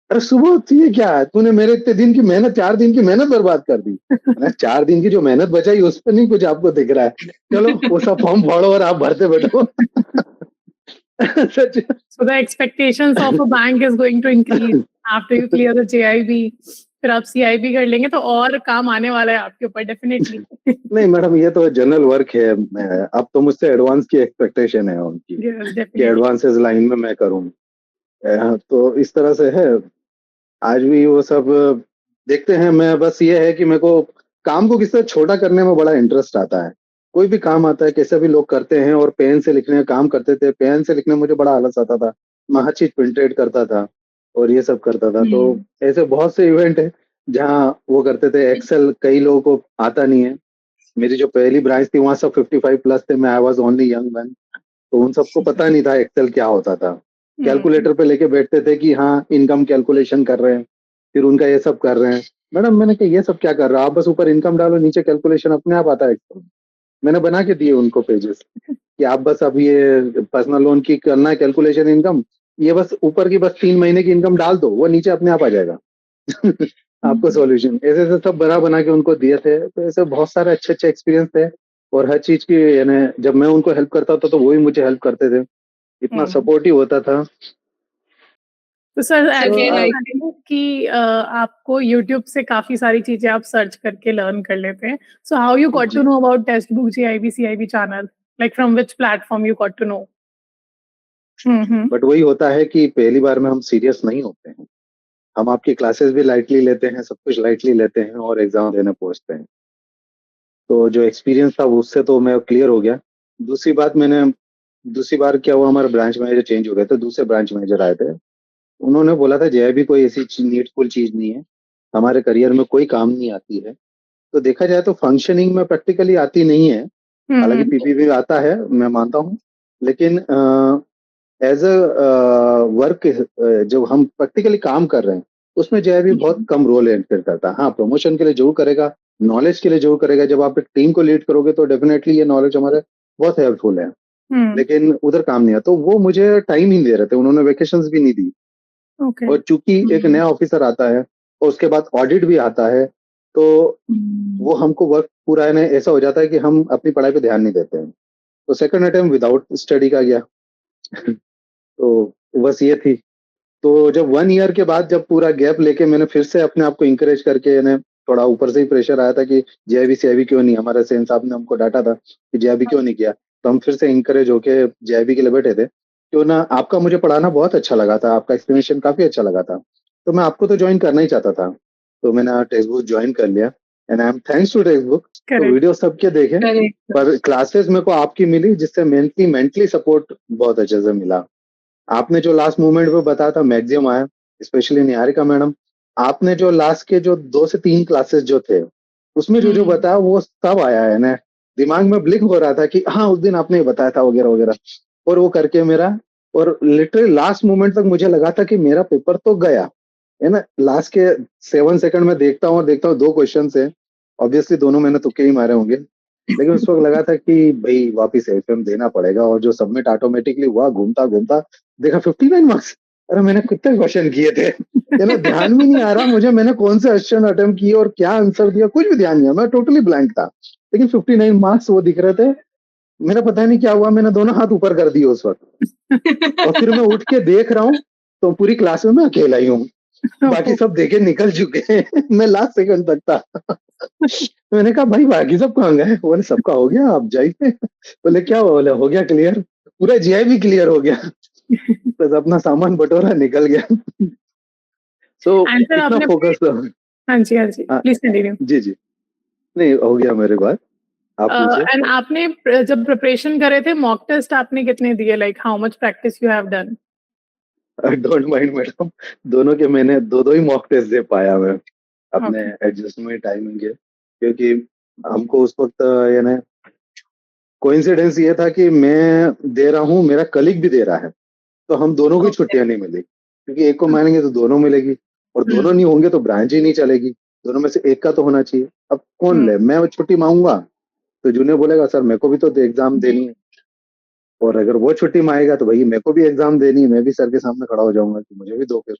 अरे सुबह होती है क्या, तूने मेरे इतने दिन की मेहनत, 4 दिन की मेहनत बर्बाद कर दी। मैं 4 दिन की जो मेहनत बचाई उस पर नहीं कुछ आपको दिख रहा है, चलो वो सब फॉर्म फाड़ो और आप भरते बैठो। सच। So the expectations of a bank is going to increase after you clear the JIB. फिर आप CIB कर लेंगे तो और काम आने वाला है आपके ऊपर डेफिनेटली। नहीं मैडम, ये तो जनरल वर्क है, अब तो मुझसे एडवांस की एक्सपेक्टेशन है उनकी कि एडवांसेस लाइन में मैं करूँ, तो इस तरह से है। आज भी वो सब देखते हैं, मैं बस ये है कि मेरे को काम को किस तरह छोटा करने में बड़ा इंटरेस्ट आता है। कोई भी काम आता है, कैसे भी लोग करते हैं, और पेन से लिखने का काम करते थे, पेन से लिखने में मुझे बड़ा आलस आता था, मैं हर चीज प्रिंटेड करता था और ये सब करता था। तो ऐसे बहुत से इवेंट है जहाँ वो करते थे। एक्सेल कई लोगों को आता नहीं है, मेरी जो पहली ब्रांच थी वहाँ सब 55 प्लस थे, मैं I was only young man, तो उन सबको पता नहीं था एक्सेल क्या होता था। कैलकुलेटर पे लेके बैठते थे कि हाँ इनकम कैलकुलेशन कर रहे हैं, फिर उनका ये सब कर रहे हैं। मैडम मैंने कहा ये सब क्या कर रहा है, आप बस ऊपर इनकम डालो, नीचे कैलकुलेशन अपने आप आता है। मैंने बना के दिए उनको पेजेस कि आप बस अब ये पर्सनल लोन की करना है कैलकुलेशन इनकम, ये बस ऊपर की बस 3 महीने की इनकम डाल दो, वो नीचे अपने आप आ जाएगा। आपको सॉल्यूशन ऐसे ऐसे सब बना के उनको दिए थे। तो ऐसे बहुत सारे अच्छे अच्छे एक्सपीरियंस थे, और हर चीज की यानी जब मैं उनको हेल्प करता था तो वो भी मुझे हेल्प करते थे, इतना सपोर्टिव होता था। तो सर कि आपको YouTube से काफी सारी चीजें आप सर्च करके लर्न कर लेते हैं, so how you got to know about text book JIB CIB channel, like from which platform you got to know? But वही होता है कि पहली बार में हम सीरियस नहीं होते हैं, हम आपकी क्लासेस भी लाइटली लेते हैं, सब कुछ लाइटली लेते हैं और एग्जाम देने पहुंचते हैं। तो जो एक्सपीरियंस था उससे तो मैं क्लियर हो गया। दूसरी बार क्या हुआ, हमारा ब्रांच मैनेजर चेंज हो गया था, दूसरे ब्रांच मैनेजर आए थे, उन्होंने बोला था JIB कोई ऐसी नीडफुल चीज नहीं है, हमारे करियर में कोई काम नहीं आती है। तो देखा जाए तो फंक्शनिंग में प्रैक्टिकली आती नहीं है, हालांकि PPP आता है मैं मानता हूँ, लेकिन एज अ वर्क जब हम प्रैक्टिकली काम कर रहे हैं उसमें JIB बहुत कम रोल एंटर करता है। हाँ, प्रमोशन के लिए जरूर करेगा, नॉलेज के लिए जरूर करेगा, जब आप एक टीम को लीड करोगे तो डेफिनेटली ये नॉलेज हमारे बहुत हेल्पफुल है, लेकिन उधर काम नहीं है। तो वो मुझे टाइम ही नहीं दे रहे थे, उन्होंने वेकेशंस भी नहीं दी। और चूंकि एक नया ऑफिसर आता है और उसके बाद ऑडिट भी आता है, तो वो हमको वर्क पूरा है ऐसा हो जाता है कि हम अपनी पढ़ाई पे ध्यान नहीं देते हैं। तो सेकंड अटेम्प्ट विदाउट स्टडी का गया। तो बस ये थी। तो जब 1 ईयर के बाद जब पूरा गैप लेके मैंने फिर से अपने आप को इंकरेज करके, यानी थोड़ा ऊपर से ही प्रेशर आया था कि JIB CIB क्यों नहीं, हमारे सेन साहब ने हमको डांटा था कि JIB क्यों नहीं किया, तो हम फिर से इंकरेज होके JIB के लिए बैठे थे। क्यों ना, आपका मुझे पढ़ाना बहुत अच्छा लगा था, आपका एक्सप्लेनेशन काफी अच्छा लगा था, तो मैं आपको तो ज्वाइन करना ही चाहता था। तो मैंने टेक्स्ट बुक ज्वाइन कर लिया, and I am thanks to text book. तो वीडियो सबके देखे, पर क्लासेस मेरे को आपकी मिली, जिससे मेंटली सपोर्ट बहुत अच्छे से मिला। आपने जो लास्ट मोमेंट पे बताया था मैक्सिमम आया, स्पेशली निहारिका मैडम, आपने जो लास्ट के जो 2 से 3 क्लासेस जो थे उसमें जो जो बताया वो सब आया है ना, दिमाग में ब्लिंक हो रहा था कि हाँ उस दिन आपने बताया था वगैरह वगैरह, और वो करके मेरा, और लिटरली लास्ट मोमेंट तक मुझे लगा था कि मेरा पेपर तो गया है ना। लास्ट के 7 सेकंड में देखता हूँ 2 क्वेश्चन है, ऑब्वियसली दोनों मैंने तुक्के ही मारे होंगे, लेकिन उस वक्त लगा था कि भाई वापिस FM देना पड़ेगा, और जो सबमिट ऑटोमेटिकली हुआ घूमता घूमता देखा 59 मार्क्स। अरे मैंने कितने क्वेश्चन किए थे, ना ध्यान भी नहीं आ रहा मुझे, मैंने कौन से क्वेश्चन अटेम्प्ट किए और क्या आंसर दिया, कुछ भी ध्यान नहीं है, मैं टोटली ब्लैंक था, लेकिन 59 मार्क्स वो दिख रहे थे। मेरा पता नहीं क्या हुआ, मैंने दोनों हाथ ऊपर कर दिए उस वक्त, और फिर मैं उठ के देख रहा हूँ तो पूरी क्लास में मैं अकेला ही हूँ। बाकी सब देके निकल चुके हैं। मैं लास्ट सेकंड तक था। मैंने कहा भाई बाकी सब कहाँ गए? बोले सबका हो गया, आप जाइए। बोले क्या हुआ? बोले हो गया क्लियर, पूरा जीआई भी क्लियर हो गया। बस अपना सामान बटोरा निकल गया। सो आंसर इतना आपने फोकस। हाँ जी, हाँ जी, प्लीज कंटिन्यू। जी जी, नहीं हो गया मेरे बात, आप पूछिए। एंड आपने जब प्रिपरेशन करे थे मॉक टेस्ट आपने कितने दिए, like how much practice you have done? Don't mind madam, दोनों के मैंने दो दो ही मॉक टेस्ट दे पाया मैं अपने ओके। एडजस्टमेंट टाइमिंग के, क्योंकि हमको उस वक्त यानी कोइंसिडेंस ये था कि मैं दे रहा हूँ, मेरा कलीग भी दे रहा है, तो हम दोनों को ही ओके। छुट्टियां नहीं मिली, क्योंकि एक को मानेंगे तो दोनों मिलेगी, और दोनों नहीं होंगे तो ब्रांच ही नहीं चलेगी, दोनों में से एक का तो होना चाहिए। अब कौन ले? मैं छुट्टी मांगूंगा तो जूनियर बोलेगा सर मेरे को भी तो एग्जाम देनी है, और अगर वो छुट्टी मांगेगा तो भाई मेरे को भी एग्जाम देनी है, मैं भी सर के सामने खड़ा हो जाऊंगा कि मुझे भी दो फिर।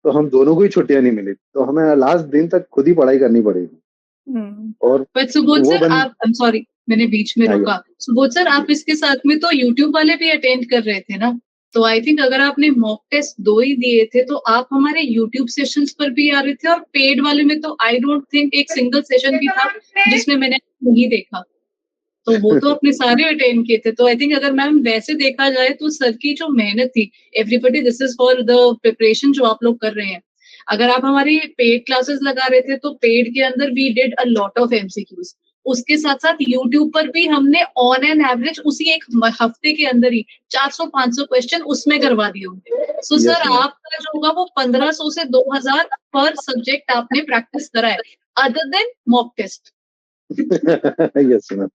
तो हम दोनों को ही छुट्टियां नहीं मिली, तो हमें लास्ट दिन तक खुद ही पढ़ाई करनी पड़ेगी। और बट सुबोध वो सर बन आप, आई एम सॉरी मैंने बीच में आइए। रोका। सुबोध सर आप जी इसके साथ में तो यूट्यूब वाले भी अटेंड कर रहे थे ना? तो आई थिंक अगर आपने मॉक टेस्ट 2 ही दिए थे तो आप हमारे यूट्यूब सेशंस पर भी आ रहे थे, और पेड वाले में तो आई डोंट थिंक एक सिंगल सेशन भी था जिसमें मैंने नहीं देखा। तो वो तो अपने सारे अटेंड किए थे। तो आई थिंक अगर मैम वैसे देखा जाए तो सर की जो मेहनत थी, everybody this is for the preparation जो आप लोग कर रहे हैं। अगर आप हमारी पेड क्लासेस लगा रहे थे तो पेड के अंदर we did a lot of MCQs. उसके साथ साथ यूट्यूब पर भी हमने ऑन एन एवरेज उसी एक हफ्ते के अंदर ही 400-500 क्वेश्चन उसमें करवा दिए होंगे। So yes sir ma'am. आपका जो होगा वो 1500 से 2000 पर सब्जेक्ट आपने प्रैक्टिस करा है, other than mock test. Yes ma'am,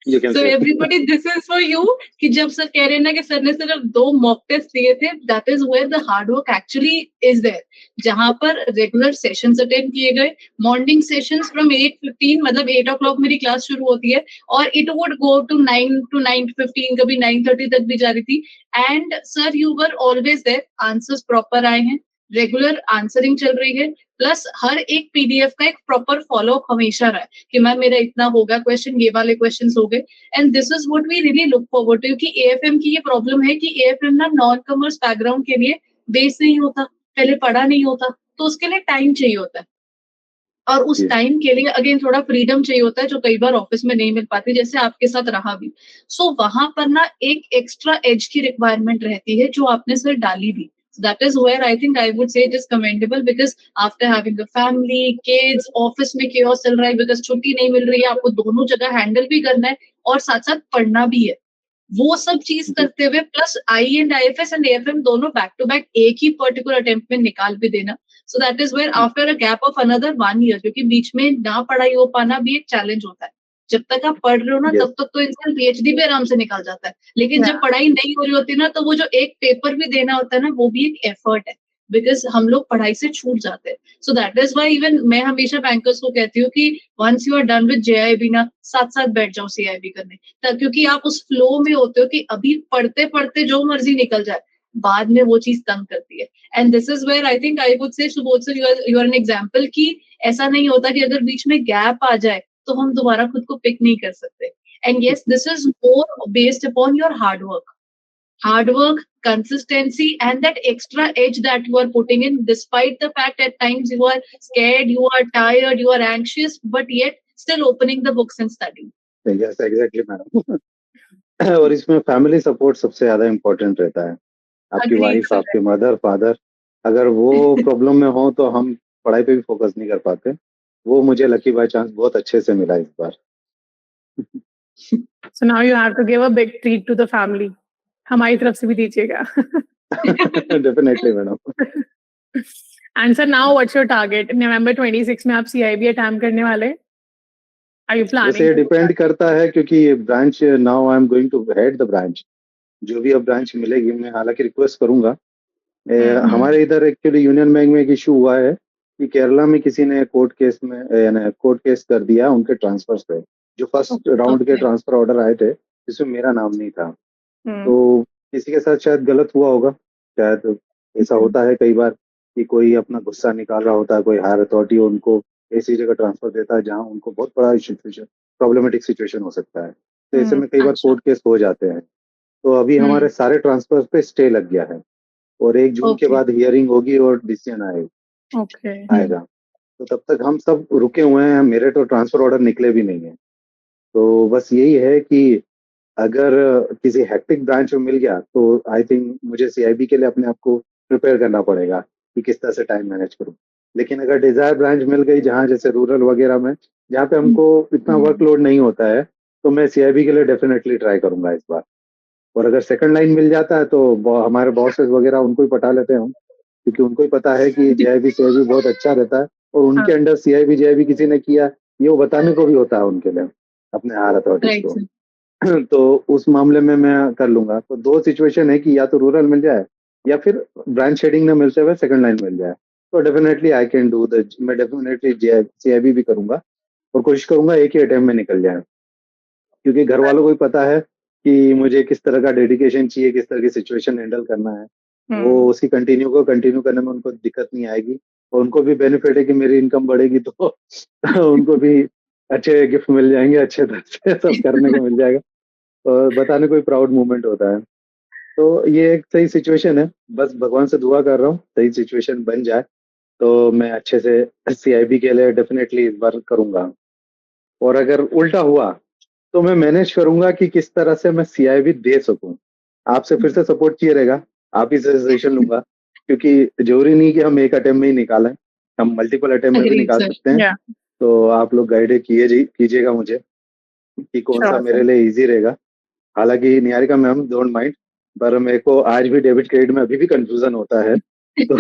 you can so say. Everybody this is for you. कि जब सर कह रहे हैं ना कि सर ने सिर्फ 2 मॉक टेस्ट दिए थे, that is where the hard work actually is there. जहां पर रेगुलर सेशंस अटेंड किए गए, मॉर्निंग सेशंस फ्रॉम 8:15, मतलब 8 o'clock मेरी क्लास शुरू होती है और it would go to 9 to 9:15, कभी 9:30 तक भी जा रही थी। And sir you were always there, answers proper आए हैं, रेगुलर आंसरिंग चल रही है, प्लस हर एक पीडीएफ का एक प्रॉपर फॉलो हमेशा रहा है कि मैम मेरा इतना होगा क्वेश्चन, ये वाले क्वेश्चन हो गए। And this is what we really look forward to, क्योंकि एएफएम की ये प्रॉब्लम है कि एएफएम ना नॉन कॉमर्स बैकग्राउंड के लिए बेस नहीं होता, पहले पढ़ा नहीं होता, तो उसके लिए टाइम चाहिए होता है। और उस जी टाइम के लिए अगेन थोड़ा फ्रीडम चाहिए होता है जो कई बार ऑफिस में नहीं मिल पाती, जैसे आपके साथ रहा भी। सो वहां पर ना एक एक्स्ट्रा एज की रिक्वायरमेंट रहती है जो आपने सर डाली भी। That is where I think I would say it is commendable, because after having a family, kids, office में chaos चल रहा है because छुट्टी नहीं मिल रही है, आपको दोनों जगह हैंडल भी करना है और साथ साथ पढ़ना भी है। वो सब चीज जी करते हुए plus I and IFS and AFM दोनों बैक टू बैक एक ही पर्टिकुलर अटेम्प्ट में निकाल भी देना। So that is where after a gap of another 1 year, क्योंकि बीच में ना पढ़ाई हो पाना भी एक चैलेंज होता है। जब तक आप पढ़ रहे हो ना यस। तब तक तो इंसान पीएचडी भी आराम से निकाल जाता है, लेकिन जब पढ़ाई नहीं हो रही होती ना तो वो जो एक पेपर भी देना होता है ना वो भी एक एफर्ट है, बिकॉज हम लोग पढ़ाई से छूट जाते हैं। So that is why even मैं हमेशा बैंकर्स को कहती हूँ कि once you are done with JAIIB ना, साथ साथ बैठ जाओ सीआईबी करने, क्योंकि आप उस फ्लो में होते हो कि अभी पढ़ते पढ़ते जो मर्जी निकल जाए, बाद में वो चीज तंग करती है। And this is where I think I would say Subodh sir you are an example कि ऐसा नहीं होता कि अगर बीच में गैप आ जाए तो हम दोबारा खुद को पिक नहीं कर सकते। And yes this is more based upon your hard work, consistency, and that extra edge that you are putting in, despite the fact at times you are scared, you are tired, you are anxious, but yet still opening the books and studying. Yes exactly madam. और इसमें family support सबसे ज्यादा important रहता है। आपकी Agreed, wife, sir. आपके mother, father, अगर वो प्रॉब्लम में हो तो हम पढ़ाई पे भी फोकस नहीं कर पाते। वो मुझे लकी बाय चांस बहुत अच्छे से मिला इस बार। So now you have to give a big treat to the family. हमारी तरफ से भी दीजिएगा। Definitely madam. And sir, now what's your target? November 26 में आप CIB अटेम्प्ट करने वाले? Are you वैसे planning ये to? डिपेंड करता है, क्योंकि branch now I am going to head the branch. जो भी अब ब्रांच मिलेगी मैं हालांकि रिक्वेस्ट करूंगा। हमारे इधर एक्चुअली यूनियन बैंक में एक इशू हुआ है कि केरला में किसी ने कोर्ट केस में यानी कोर्ट केस कर दिया उनके ट्रांसफर्स पे, जो फर्स्ट राउंड के Okay. ट्रांसफर ऑर्डर आए थे जिसमें मेरा नाम नहीं था। Hmm. तो किसी के साथ शायद गलत हुआ होगा, शायद ऐसा होता है कई बार कि कोई अपना गुस्सा निकाल रहा होता है, कोई हायर अथॉरिटी उनको ऐसी जगह ट्रांसफर देता है जहां उनको बहुत बड़ा सिचुएशन, प्रॉब्लमेटिक सिचुएशन हो सकता है। तो ऐसे में कई बार अच्छा। कोर्ट केस हो जाते हैं। तो अभी हमारे सारे ट्रांसफर पे स्टे लग गया है। और 1 जून के Okay. बाद हियरिंग होगी और डिसीजन ओके आएगा। तो तब तक हम सब रुके हुए हैं, मेरे तो ट्रांसफर ऑर्डर निकले भी नहीं है। तो बस यही है कि अगर किसी हेक्टिक ब्रांच में मिल गया तो आई थिंक मुझे सीआईबी के लिए अपने आप को प्रिपेयर करना पड़ेगा कि किस तरह से टाइम मैनेज करूं। लेकिन अगर डिजायर ब्रांच मिल गई जहां जैसे रूरल वगैरह में, जहाँ पे हमको इतना वर्कलोड नहीं होता है, तो मैं सीआईबी के लिए डेफिनेटली ट्राई करूंगा इस बार। और अगर सेकंड लाइन मिल जाता है तो हमारे बॉसेस वगैरह उनको ही पटा लेते हैं हम, क्योंकि उनको ही पता है कि जेआईबी सीआईबी बहुत अच्छा रहता है और उनके हाँ। अंडर सीआईबी जेआईबी किसी ने किया ये वो बताने को भी होता है उनके लिए अपने हायर अथॉरिटीज Right, को। sir. तो उस मामले में मैं कर लूंगा। तो 2 सिचुएशन है कि या तो रूरल मिल जाए या फिर ब्रांच शेडिंग न मिलते हुए सेकंड लाइन मिल जाए। तो definitely I can do the, मैं डेफिनेटली सीआईबी भी करूंगा और कोशिश करूंगा एक ही अटेम्प्ट में निकल जाए, क्योंकि घर वालों को भी पता है कि मुझे किस तरह का डेडिकेशन चाहिए, किस तरह की सिचुएशन हैंडल करना है। वो उसकी कंटिन्यू करने में उनको दिक्कत नहीं आएगी और उनको भी बेनिफिट है कि मेरी इनकम बढ़ेगी तो उनको भी अच्छे गिफ्ट मिल जाएंगे, अच्छे तरह से सब करने को मिल जाएगा और बताने को भी प्राउड मोमेंट होता है। तो ये एक सही सिचुएशन है, बस भगवान से दुआ कर रहा हूँ सही सिचुएशन बन जाए तो मैं अच्छे से सीआईबी के लिए डेफिनेटली इस बार करूंगा। और अगर उल्टा हुआ तो मैं मैनेज करूंगा कि किस तरह से मैं सीआईबी दे सकूं। आपसे फिर से सपोर्ट चाहिए रहेगा, आप ही से सजेशन लूंगा, क्योंकि जरूरी नहीं कि हम एक अटेम्प्ट में ही निकालें, हम मल्टीपल अटेम्प्ट में भी Agreed, निकाल sir. सकते हैं। या तो आप लोग गाइड कीजिएगा मुझे कि कौन सा श्योर मेरे लिए इजी रहेगा। हालांकि निहारिका मैम डोंट माइंड, पर मेरे को आज भी डेबिट क्रेडिट में अभी भी कंफ्यूजन होता है तो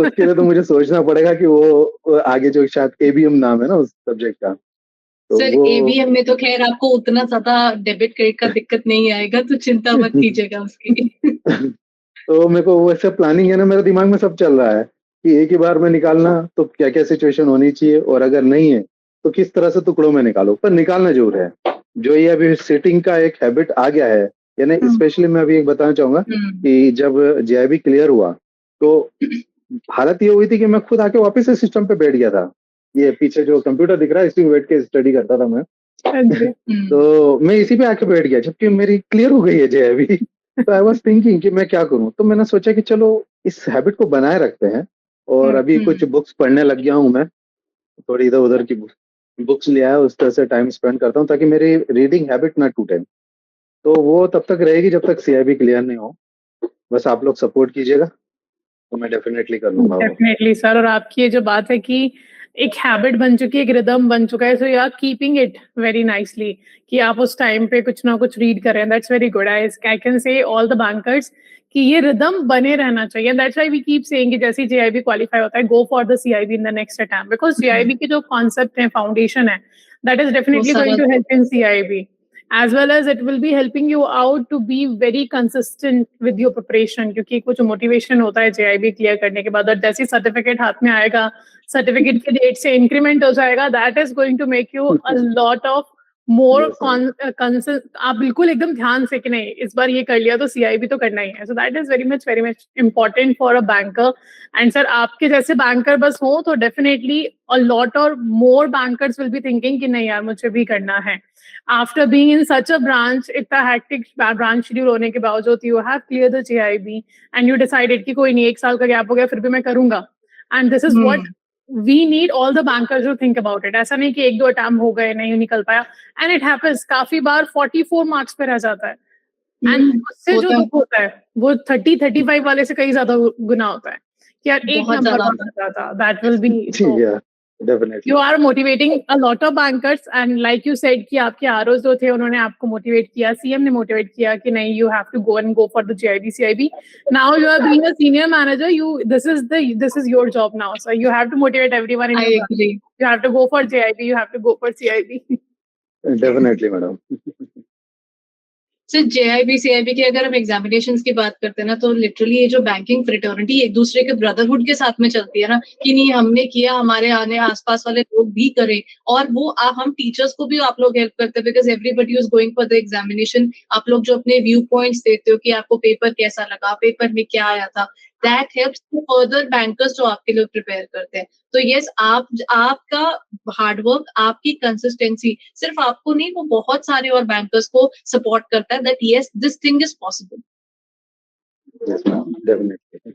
उसके लिए तो मुझे सोचना पड़ेगा कि वो आगे जो शायद एबीएम नाम है ना उस सब्जेक्ट का, तो सर वो एबीएम में तो खैर आपको उतना ज्यादा डेबिट क्रेडिट का दिक्कत नहीं आएगा, तो चिंता मत कीजिएगा उसकी. तो मेरे को वैसे प्लानिंग है ना, मेरे दिमाग में सब चल रहा है कि एक ही बार में निकालना तो क्या क्या सिचुएशन होनी चाहिए, और अगर नहीं है तो किस तरह से टुकड़ों में निकालो, पर निकालना जरूर है। जो ये अभी सिटिंग का एक हैबिट आ गया है, यानी स्पेशली मैं अभी एक बताना चाहूंगा कि जब जेआईबी क्लियर हुआ तो हालत ये हुई थी कि मैं खुद आके वापस से सिस्टम पे बैठ गया था। ये पीछे जो कंप्यूटर दिख रहा है इसी में बैठ के स्टडी करता था मैं। तो मैं इसी पे आके बैठ गया जबकि मेरी क्लियर हो गई है जेआईबी। तो आई वाज थिंकिंग कि मैं क्या करूं, तो मैंने सोचा कि चलो इस हैबिट को बनाए रखते हैं। और अभी कुछ बुक्स पढ़ने लग गया हूं मैं, थोड़ी इधर उधर की बुक्स ले आया, उस तरह से टाइम स्पेंड करता हूं ताकि मेरी रीडिंग हैबिट ना टूटे। तो वो तब तक रहेगी जब तक सीआईबी क्लियर नहीं हो। बस आप लोग सपोर्ट कीजिएगा तो मैं डेफिनेटली कर लूंगा वो। Definitely sir. और आपकी ये जो बात है कि एक हैबिट बन चुकी है, एक रिदम बन चुका है, so you are keeping it very nicely कि आप उस टाइम पे कुछ ना कुछ रीड कर रहे हैं। That's very good. I can say all the bankers कि ये रिदम बने रहना चाहिए। That's why we keep saying कि जैसे जेआईबी क्वालिफाई होता है, go for the CAIIB in the next attempt, because JAIIB की जो कॉन्सेप्ट है, फाउंडेशन है, that is definitely going to help in CAIIB, as well as it will be helping you out to be very consistent with your preparation, क्योंकि कुछ motivation होता है JIB clear करने के बाद, और जैसे सर्टिफिकेट हाथ में आएगा, सर्टिफिकेट के डेट से इंक्रीमेंट हो जाएगा, that is going to make you a lot of more आप बिल्कुल एकदम ध्यान से कि नहीं इस बार ये कर लिया तो सीआईबी तो करना ही है। सो that is very much important for a banker. And sir आपके जैसे बैंकर बस हो तो डेफिनेटली अ लॉट और मोर बैंकर्स विल बी थिंकिंग कि नहीं यार मुझे भी करना है। After being in such a branch, इतना hectic branch schedule होने के बावजूद, you have cleared the JIB and you decided कि कोई नहीं, 1 साल का गैप हो गया फिर भी मैं करूंगा। And this is what we need all the bankers to think about it. ऐसा नहीं कि 1-2 अटैम्प्ट हो गए नहीं निकल पाया, and it happens काफी बार 44 मार्क्स पे रह जाता है, and उससे जो दुख होता है वो 30-35 वाले से कई ज्यादा गुना होता है कि यार एक नंबर कम हो जाता। That will be so. Definitely. You are motivating a lot of bankers, and like you said कि आपके ROs जो थे उन्होंने आपको मोटिवेट किया, सीएम ने मोटिवेट किया कि नहीं you have to go for the JIB CIB. Now you are being a senior manager, this is your job now, so you have to motivate everyone in your agree. You have to go for JIB, you have to go for CIB. Definitely, madam. Sir JIB CIB की अगर हम examinations की बात करते हैं ना, तो literally ये जो बैंकिंग फ्रेटर्निटी एक दूसरे के ब्रदरहुड के साथ में चलती है ना, कि नहीं हमने किया, हमारे आने आसपास वाले लोग भी करें, और वो हम टीचर्स को भी आप लोग हेल्प करते हैं, because everybody is going for the examination. आप लोग जो अपने व्यू पॉइंट्स देते हो कि आपको पेपर कैसा लगा, पेपर में क्या आया था, दैट हेल्प्स फर्दर बैंकर्स जो आपके लिए प्रिपेयर करते हैं। तो यस, आपका हार्डवर्क, आपकी कंसिस्टेंसी सिर्फ आपको नहीं, वो बहुत सारे और बैंकर्स को सपोर्ट करता है that yes this thing is possible. Yes, ma'am. Definitely.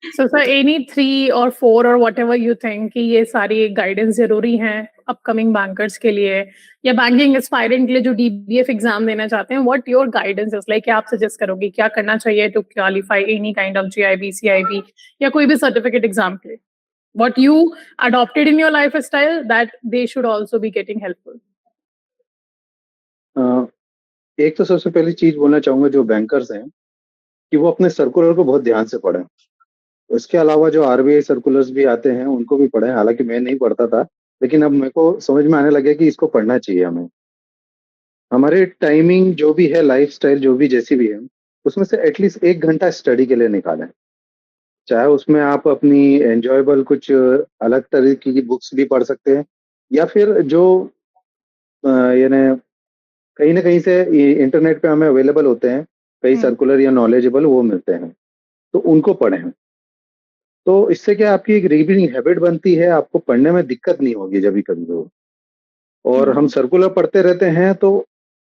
So sir, any 3 or 4 or whatever you think कि ये सारी गाइडेंस जरूरी हैं अपकमिंग बैंकर्स के लिए या बैंकिंग एस्पायरेंट के लिए जो DBF एग्जाम देना चाहते हैं, what your guidance is like, क्या आप सजेस्ट करोगे क्या करना चाहिए to qualify any kind of GIB CIB या कोई भी सर्टिफिकेट एग्जाम के लिए, what you adopted in your lifestyle that they should also be getting helpful? एक तो सबसे पहली चीज बोलना चाहूंगा जो बैंकर्स हैं कि वो अपने सर्कुलर को बहुत ध्यान से पढ़ें। उसके अलावा जो RBI सर्कुलर्स भी आते हैं उनको भी पढ़ें। हालांकि मैं नहीं पढ़ता था, लेकिन अब मेरे को समझ में आने लगे कि इसको पढ़ना चाहिए हमें। हमारे टाइमिंग जो भी है, लाइफस्टाइल जो भी जैसी भी है, उसमें से एटलीस्ट 1 घंटा स्टडी के लिए निकालें। चाहे उसमें आप अपनी एंजॉयबल कुछ अलग तरीके की बुक्स भी पढ़ सकते हैं, या फिर जो यानी कहीं ना कहीं से इंटरनेट पे हमें अवेलेबल होते हैं कई सर्कुलर या नॉलेजेबल वो मिलते हैं, तो उनको पढ़ें। तो इससे क्या आपकी एक रीडिंग हैबिट बनती है, आपको पढ़ने में दिक्कत नहीं होगी जब भी कभी हो। और हम सर्कुलर पढ़ते रहते हैं तो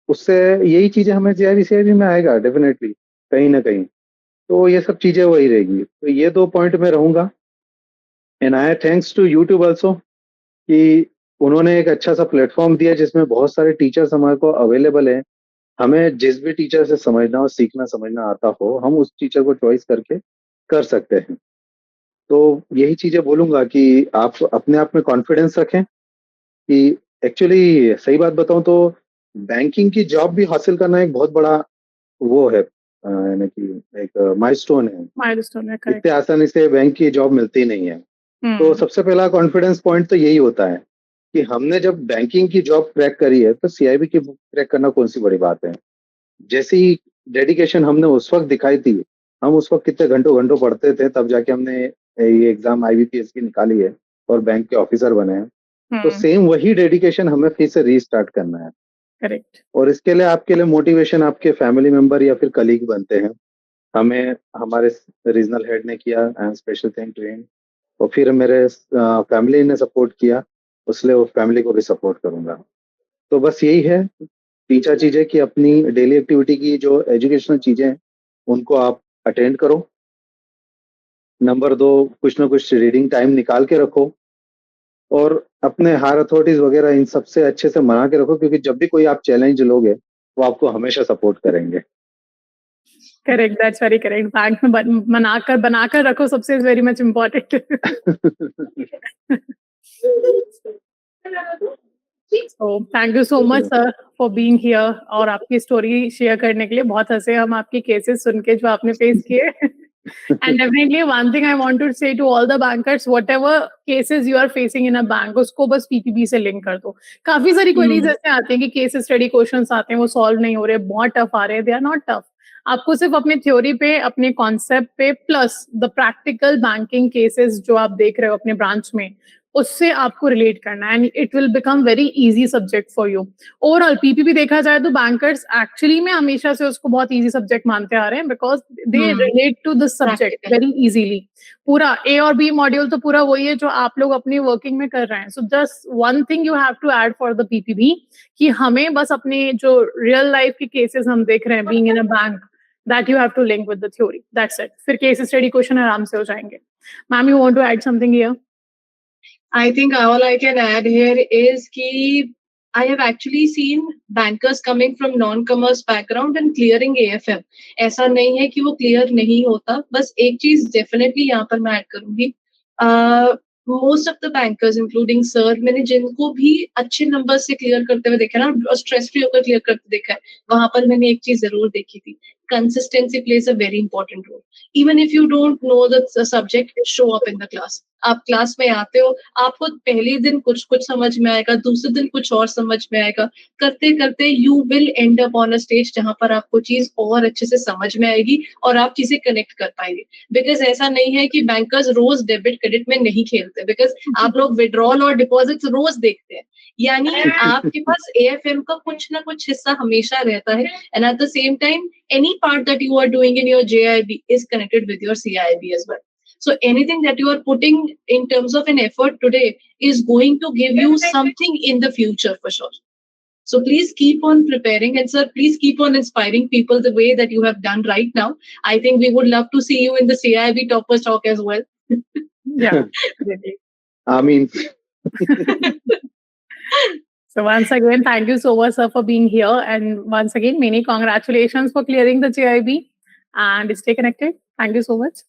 उससे यही चीजें हमें GIB CIB में आएगा डेफिनेटली कहीं ना कहीं। तो ये सब चीजें वही रहेगी। तो ये 2 पॉइंट में रहूंगा। And I thanks to YouTube also कि उन्होंने एक अच्छा सा प्लेटफॉर्म दिया जिसमें बहुत सारे टीचर्स हमारे को अवेलेबल हैं। हमें जिस भी टीचर से समझना और सीखना समझना आता हो, हम उस टीचर को चॉइस करके कर सकते हैं। तो यही चीजें बोलूंगा कि आप अपने आप में कॉन्फिडेंस रखें कि एक्चुअली सही बात बताऊं तो बैंकिंग की जॉब भी हासिल करना एक बहुत बड़ा वो है, यानी कि एक माइलस्टोन है। माइलस्टोन है, करेक्ट। इतने आसानी से बैंक की जॉब मिलती नहीं है। तो सबसे पहला कॉन्फिडेंस पॉइंट तो यही होता है कि हमने जब बैंकिंग की जॉब क्रैक करी है तो CIB की क्रैक करना कौन सी बड़ी बात है। जैसी डेडिकेशन हमने उस वक्त दिखाई थी, हम उस वक्त कितने घंटों घंटों पढ़ते थे, तब जाके हमने ये एग्जाम IBPS की निकाली है और बैंक के ऑफिसर बने हैं। तो सेम वही डेडिकेशन हमें फिर से रीस्टार्ट करना है। करेक्ट। और इसके लिए आपके लिए मोटिवेशन आपके फैमिली मेंबर या फिर कलीग बनते हैं। हमें हमारे रीजनल हेड ने किया, and special thank to him. और फिर मेरे फैमिली ने सपोर्ट किया, उसलिए वो फैमिली को भी सपोर्ट करूंगा। तो बस यही है 3-4 चीजें कि अपनी डेली एक्टिविटी की जो एजुकेशनल चीजें हैं उनको आप अटेंड करो। नंबर 2, कुछ ना कुछ रीडिंग टाइम निकाल के रखो और अपने हायर अथॉरिटीज वगैरह इन सबसे अच्छे से मना के रखो, क्योंकि जब भी कोई आप चैलेंज लोगे वो आपको हमेशा सपोर्ट करेंगे। Correct, that's very correct. Bank में बनाकर रखो सबसे is very much important. So thank you so much sir for being here और आपकी स्टोरी शेयर करने के लिए। बहुत हंसे हम आपके केसेस सुन के जो आपने फेस किए। And definitely one thing I want to say to all the bankers, whatever cases you are facing in a bank, उसको बस PPB से लिंक कर दो। काफी सारी क्वेरीज ऐसे आते हैं कि केस स्टडी क्वेश्चंस आते हैं वो सॉल्व नहीं हो रहे, बहुत टफ आ रहे हैं। They are not tough. आपको सिर्फ अपने थ्योरी पे, अपने कॉन्सेप्ट पे plus the practical banking cases जो आप देख रहे हो अपने ब्रांच में, उससे आपको रिलेट करना है and it will become very easy subject for you. Overall PPB देखा जाए तो बैंकर्स एक्चुअली में हमेशा से उसको बहुत इजी सब्जेक्ट मानते आ रहे हैं because they relate to this subject very easily. पूरा A और B मॉड्यूल तो पूरा वही है जो आप लोग अपनी वर्किंग में कर रहे हैं। So just one thing you have to add for the PPB कि हमें बस अपने जो रियल लाइफ के केसेस हम देख रहे हैं being in a bank, that you have to link with the theory. That's it. फिर case study क्वेश्चन आराम से हो जाएंगे। Ma'am, you want to add something here? I think all I can add here is कि I have actually seen bankers coming from non-commerce background and clearing AFM. ऐसा नहीं है कि वो clear नहीं होता, बस एक चीज definitely यहाँ पर मैं add करूँगी। Most of the bankers, including sir, मैंने जिनको भी अच्छे नंबर से क्लियर करते हुए देखा ना, स्ट्रेस फ्री होकर क्लियर करते देखा है, वहां पर मैंने एक चीज जरूर देखी थी, consistency plays a very important role. Even if you don't know the subject, show up in the class. आप क्लास में आते हो, आपको पहले दिन कुछ समझ में आएगा, दूसरे दिन कुछ और समझ में आएगा, करते करते you will and up on a stage जहां पर आपको चीज और अच्छे से समझ में आएगी और आप चीजें कनेक्ट कर पाएंगे। बिकॉज ऐसा नहीं है कि बैंकर्स रोज डेबिट क्रेडिट में नहीं खेलते, बिकॉज आप लोग विड्रॉल और डिपॉजिट रोज देखते हैं, यानी आपके पास AFM का कुछ ना कुछ हिस्सा हमेशा रहता है। And at the same time any part that you are doing in your JIB is connected with your CIB as well. So anything that you are putting in terms of an effort today is going to give you something in the future for sure. So please keep on preparing, and sir, please keep on inspiring people the way that you have done right now. I think we would love to see you in the CIB Toppers Talk as well. Yeah, really. I mean, So once again, thank you so much, sir, for being here. And once again, many congratulations for clearing the JIB. And stay connected. Thank you so much.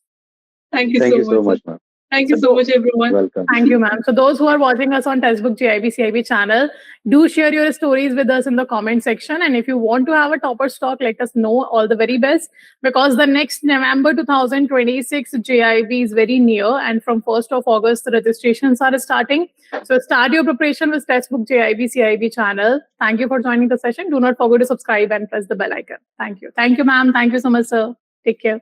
Thank you thank so you so much. much, ma'am. Thank you so much, everyone. Welcome. Thank you, ma'am. So those who are watching us on Textbook JIB CIB channel, do share your stories with us in the comment section. And if you want to have a Toppers Talk, let us know. All the very best, because the next November 2026 JIB is very near, and from 1st of August, the registrations are starting. So start your preparation with Textbook JIB CIB channel. Thank you for joining the session. Do not forget to subscribe and press the bell icon. Thank you. Thank you, ma'am. Thank you so much, sir. Take care.